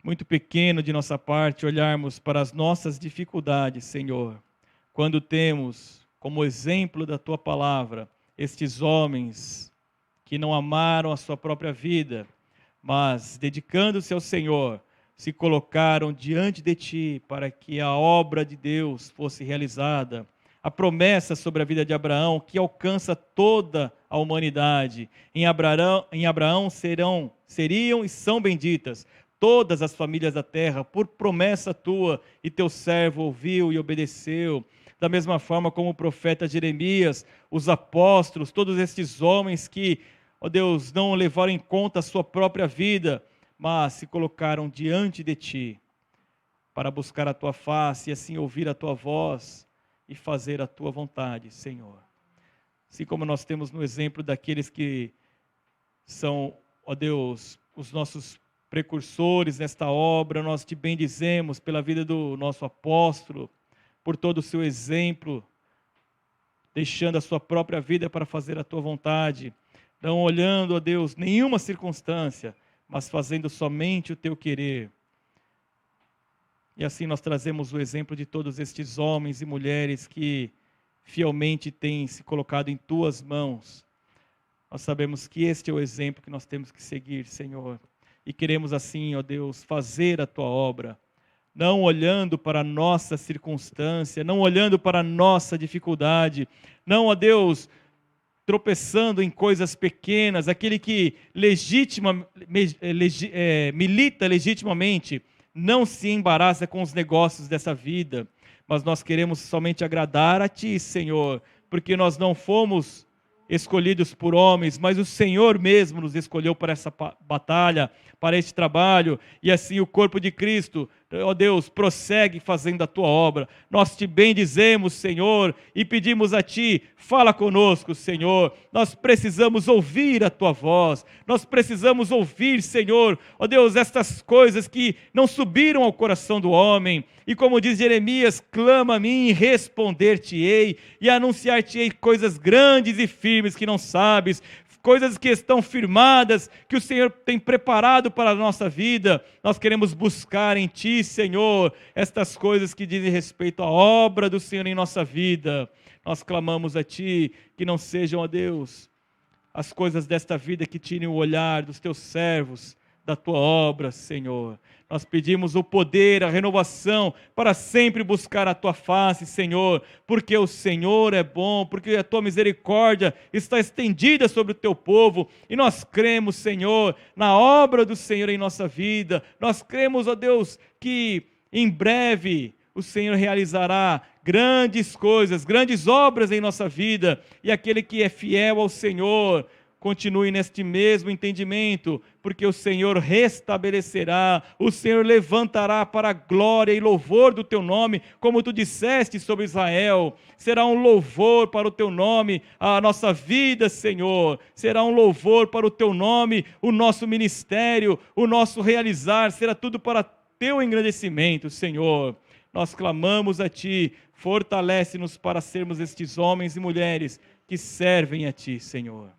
muito pequeno de nossa parte olharmos para as nossas dificuldades, Senhor, quando temos como exemplo da Tua palavra estes homens que não amaram a sua própria vida, mas dedicando-se ao Senhor, se colocaram diante de Ti para que a obra de Deus fosse realizada. A promessa sobre a vida de Abraão, que alcança toda a humanidade. Em Abraão seriam e são benditas todas as famílias da terra, por promessa Tua, e Teu servo ouviu e obedeceu. Da mesma forma como o profeta Jeremias, os apóstolos, todos estes homens que, ó Deus, não levaram em conta a sua própria vida, mas se colocaram diante de Ti, para buscar a Tua face e assim ouvir a Tua voz e fazer a Tua vontade, Senhor. Assim como nós temos no exemplo daqueles que são, ó Deus, os nossos precursores nesta obra, nós Te bendizemos pela vida do nosso apóstolo, por todo o seu exemplo, deixando a sua própria vida para fazer a Tua vontade, não olhando, ó Deus, nenhuma circunstância, mas fazendo somente o Teu querer. E assim nós trazemos o exemplo de todos estes homens e mulheres que fielmente têm se colocado em Tuas mãos. Nós sabemos que este é o exemplo que nós temos que seguir, Senhor. E queremos assim, ó Deus, fazer a Tua obra, não olhando para a nossa circunstância, não olhando para a nossa dificuldade, não, ó Deus, tropeçando em coisas pequenas, aquele que milita legitimamente, não se embaraça com os negócios dessa vida, mas nós queremos somente agradar a Ti, Senhor, porque nós não fomos escolhidos por homens, mas o Senhor mesmo nos escolheu para essa batalha, para este trabalho, e assim o corpo de Cristo, ó Deus, prossegue fazendo a Tua obra. Nós Te bendizemos, Senhor, e pedimos a Ti, fala conosco, Senhor. Nós precisamos ouvir a Tua voz, nós precisamos ouvir, Senhor, ó Deus, estas coisas que não subiram ao coração do homem, e como diz Jeremias, clama a mim e responder-te-ei, e anunciar-te-ei coisas grandes e firmes que não sabes, coisas que estão firmadas, que o Senhor tem preparado para a nossa vida. Nós queremos buscar em Ti, Senhor, estas coisas que dizem respeito à obra do Senhor em nossa vida. Nós clamamos a Ti, que não sejam, ó Deus, as coisas desta vida que tirem o olhar dos Teus servos, da Tua obra, Senhor. Nós pedimos o poder, a renovação, para sempre buscar a Tua face, Senhor, porque o Senhor é bom, porque a Tua misericórdia está estendida sobre o Teu povo, e nós cremos, Senhor, na obra do Senhor em nossa vida. Nós cremos, ó Deus, que em breve o Senhor realizará grandes coisas, grandes obras em nossa vida, e aquele que é fiel ao Senhor, continue neste mesmo entendimento, porque o Senhor restabelecerá, o Senhor levantará para a glória e louvor do Teu nome, como Tu disseste sobre Israel. Será um louvor para o Teu nome a nossa vida, Senhor. Será um louvor para o Teu nome, o nosso ministério, o nosso realizar. Será tudo para Teu engrandecimento, Senhor. Nós clamamos a Ti, fortalece-nos para sermos estes homens e mulheres que servem a Ti, Senhor.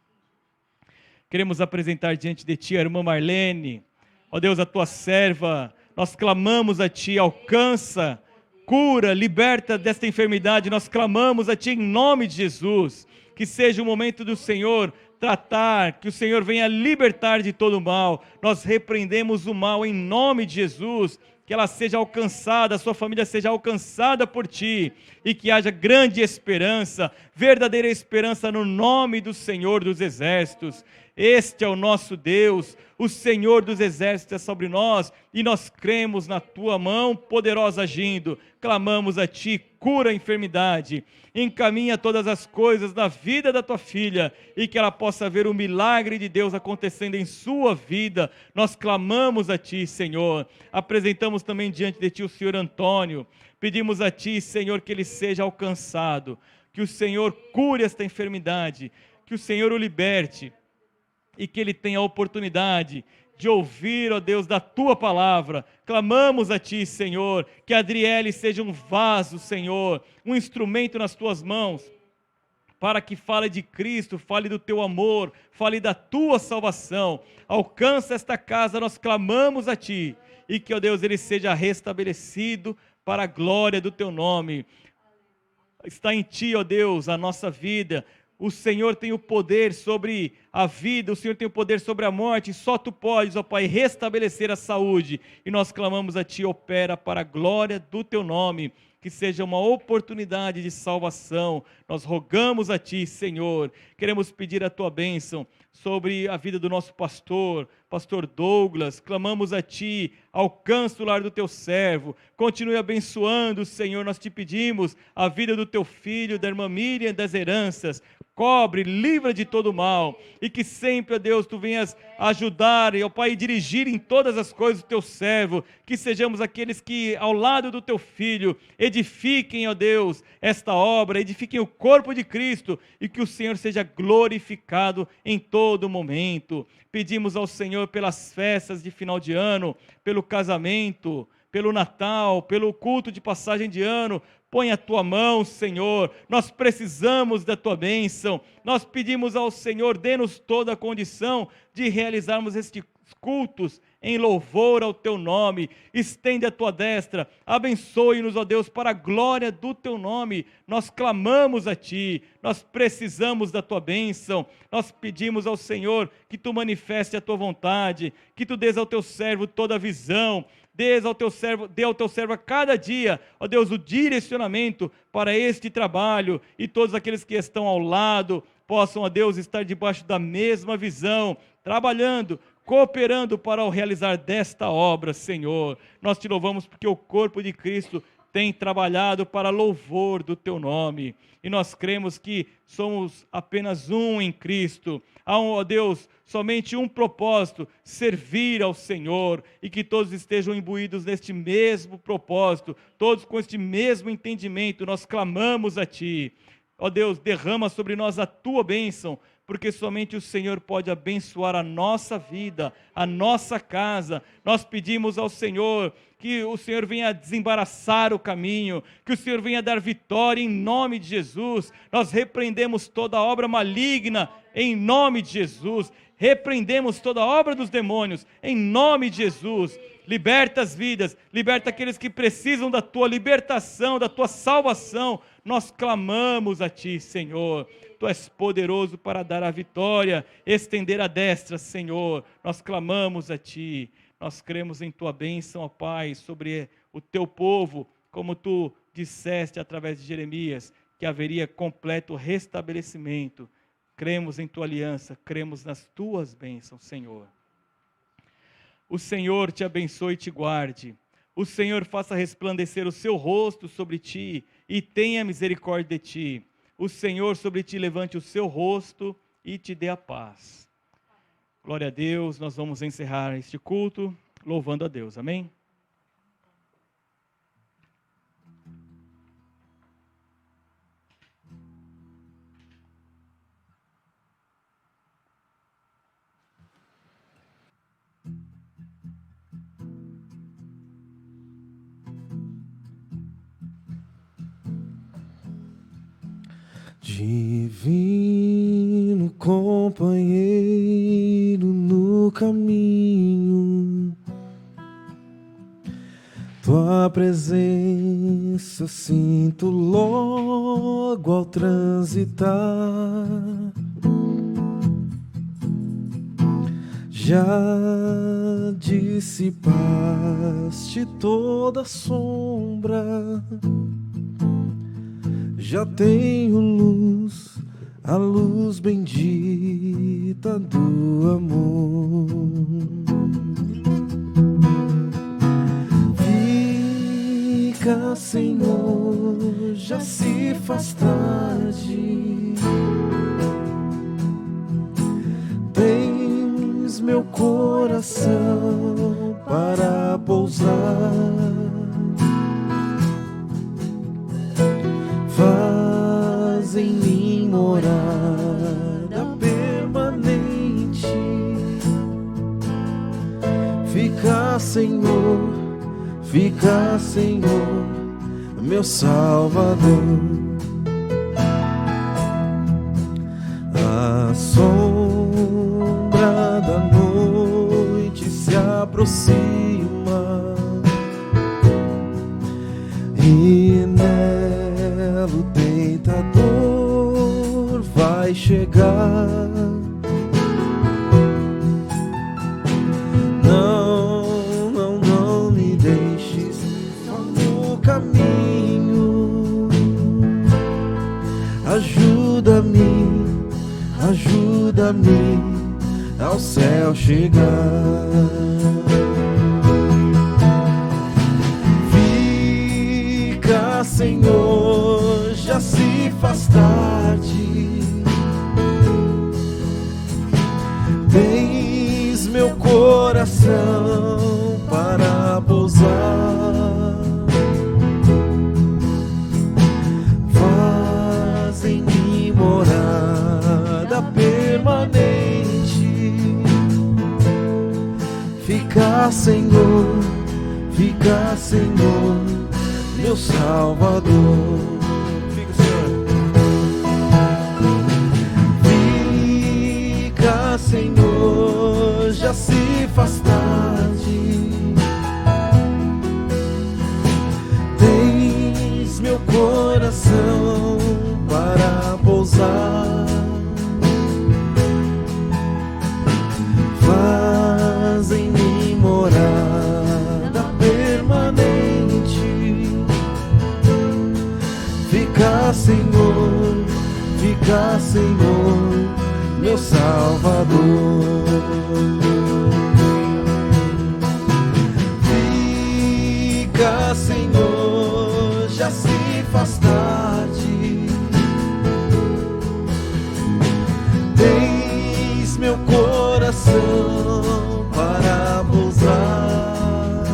Queremos apresentar diante de Ti a irmã Marlene, ó Deus, a Tua serva, Nós clamamos a Ti, alcança, cura, liberta desta enfermidade. Nós clamamos a Ti em nome de Jesus. Que seja o momento do Senhor tratar, que o Senhor venha libertar de todo o mal. Nós repreendemos o mal em nome de Jesus. Que ela seja alcançada, a sua família seja alcançada por Ti, e que haja grande esperança, verdadeira esperança no nome do Senhor dos Exércitos. Este é o nosso Deus, o Senhor dos Exércitos é sobre nós, e nós cremos na Tua mão poderosa agindo. Clamamos a Ti, cura a enfermidade, encaminha todas as coisas na vida da Tua filha, e que ela possa ver o milagre de Deus acontecendo em sua vida. Nós clamamos a Ti, Senhor. Apresentamos também diante de Ti o Senhor Antônio. Pedimos a Ti, Senhor, que ele seja alcançado, que o Senhor cure esta enfermidade, que o Senhor o liberte, e que ele tenha a oportunidade de ouvir, ó Deus, da Tua palavra. Clamamos a Ti, Senhor, que a Adriele seja um vaso, Senhor, um instrumento nas Tuas mãos, para que fale de Cristo, fale do Teu amor, fale da Tua salvação. Alcança esta casa, nós clamamos a Ti, e que, ó Deus, ele seja restabelecido para a glória do Teu nome. Está em Ti, ó Deus, a nossa vida. O Senhor tem o poder sobre a vida, o Senhor tem o poder sobre a morte, só Tu podes, ó Pai, restabelecer a saúde, e nós clamamos a Ti, opera para a glória do Teu nome, que seja uma oportunidade de salvação. Nós rogamos a Ti, Senhor, queremos pedir a Tua bênção sobre a vida do nosso pastor Douglas. Clamamos a Ti, alcança o lar do Teu servo, continue abençoando, Senhor. Nós Te pedimos a vida do Teu filho, da irmã Miriam, das heranças. Cobre, livra de todo mal, e que sempre, ó Deus, Tu venhas ajudar, ó Pai, dirigir em todas as coisas o Teu servo, que sejamos aqueles que, ao lado do Teu Filho, edifiquem, ó Deus, esta obra, edifiquem o corpo de Cristo, e que o Senhor seja glorificado em todo momento. Pedimos ao Senhor pelas festas de final de ano, pelo casamento, pelo Natal, pelo culto de passagem de ano. Põe a Tua mão, Senhor, nós precisamos da Tua bênção. Nós pedimos ao Senhor, dê-nos toda a condição de realizarmos estes cultos em louvor ao Teu nome. Estende a Tua destra, abençoe-nos, ó Deus, para a glória do Teu nome. Nós clamamos a Ti, nós precisamos da Tua bênção. Nós pedimos ao Senhor que Tu manifeste a Tua vontade, que Tu dês ao Teu servo toda a visão, dê ao Teu servo a cada dia, ó Deus, o direcionamento para este trabalho, e todos aqueles que estão ao lado possam, ó Deus, estar debaixo da mesma visão, trabalhando, cooperando para o realizar desta obra, Senhor. Nós Te louvamos porque o corpo de Cristo tem trabalhado para louvor do Teu nome, e nós cremos que somos apenas um em Cristo. Há, ó Deus, somente um propósito: servir ao Senhor, e que todos estejam imbuídos neste mesmo propósito, todos com este mesmo entendimento. Nós clamamos a Ti, ó Deus, derrama sobre nós a Tua bênção, porque somente o Senhor pode abençoar a nossa vida, a nossa casa. Nós pedimos ao Senhor que o Senhor venha desembaraçar o caminho, que o Senhor venha dar vitória em nome de Jesus. Nós repreendemos toda obra maligna em nome de Jesus, repreendemos toda obra dos demônios em nome de Jesus. Liberta as vidas, liberta aqueles que precisam da Tua libertação, da Tua salvação. Nós clamamos a Ti, Senhor. Tu és poderoso para dar a vitória, estender a destra, Senhor. Nós clamamos a Ti. Nós cremos em Tua bênção, ó Pai, sobre o Teu povo, como Tu disseste através de Jeremias, que haveria completo restabelecimento. Cremos em Tua aliança, cremos nas Tuas bênçãos, Senhor. O Senhor te abençoe e te guarde. O Senhor faça resplandecer o seu rosto sobre ti e tenha misericórdia de ti. O Senhor sobre ti levante o seu rosto e te dê a paz. Glória a Deus, nós vamos encerrar este culto louvando a Deus, amém? Divino companheiro no caminho, presença sinto logo ao transitar. Já dissipaste toda sombra, já tenho luz, a luz bendita do amor. Fica, Senhor, já se faz tarde. Tens meu coração para pousar. Faz em mim morada permanente. Fica, Senhor, meu Salvador. A sombra da noite se aproxima e nela o tentador vai chegar. Não me deixes no caminho. Ajuda-me ao céu chegar. Fica, Senhor, já se faz tarde. Tens meu coração para pousar. Faz em mim morada permanente. Fica, Senhor, meu Salvador. Fica, Senhor, já se faz tarde. Tens meu coração para pousar. Faz em mim morada permanente. Fica, Senhor, meu Salvador. Fica, Senhor, já se faz tarde. Tens meu coração para pousar.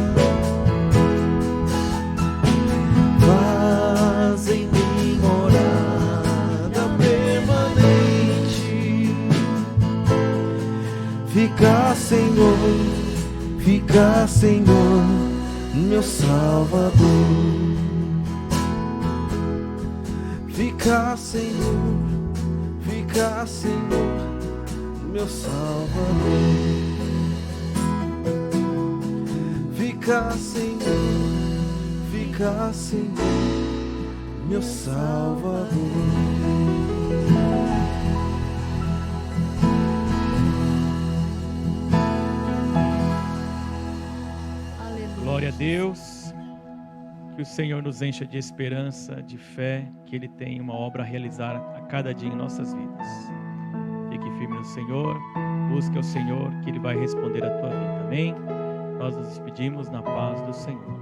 Faz em mim morada permanente. Fica, Senhor, meu Salvador. Fica, Senhor, meu Salvador. Fica, Senhor, meu Salvador. Glória a Deus, que o Senhor nos encha de esperança, de fé, que Ele tem uma obra a realizar a cada dia em nossas vidas. Fique firme no Senhor, busque ao Senhor, que Ele vai responder a tua vida, amém? Nós nos despedimos na paz do Senhor.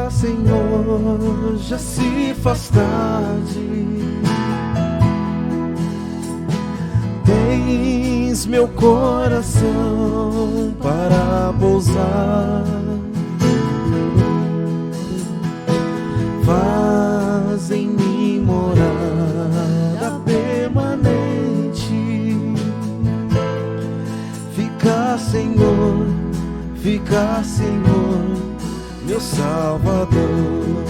Senhor, já se faz tarde. Tens meu coração para pousar. Faz em mim Senhor, meu Salvador.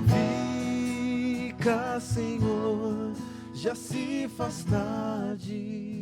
Fica, Senhor, já se faz tarde.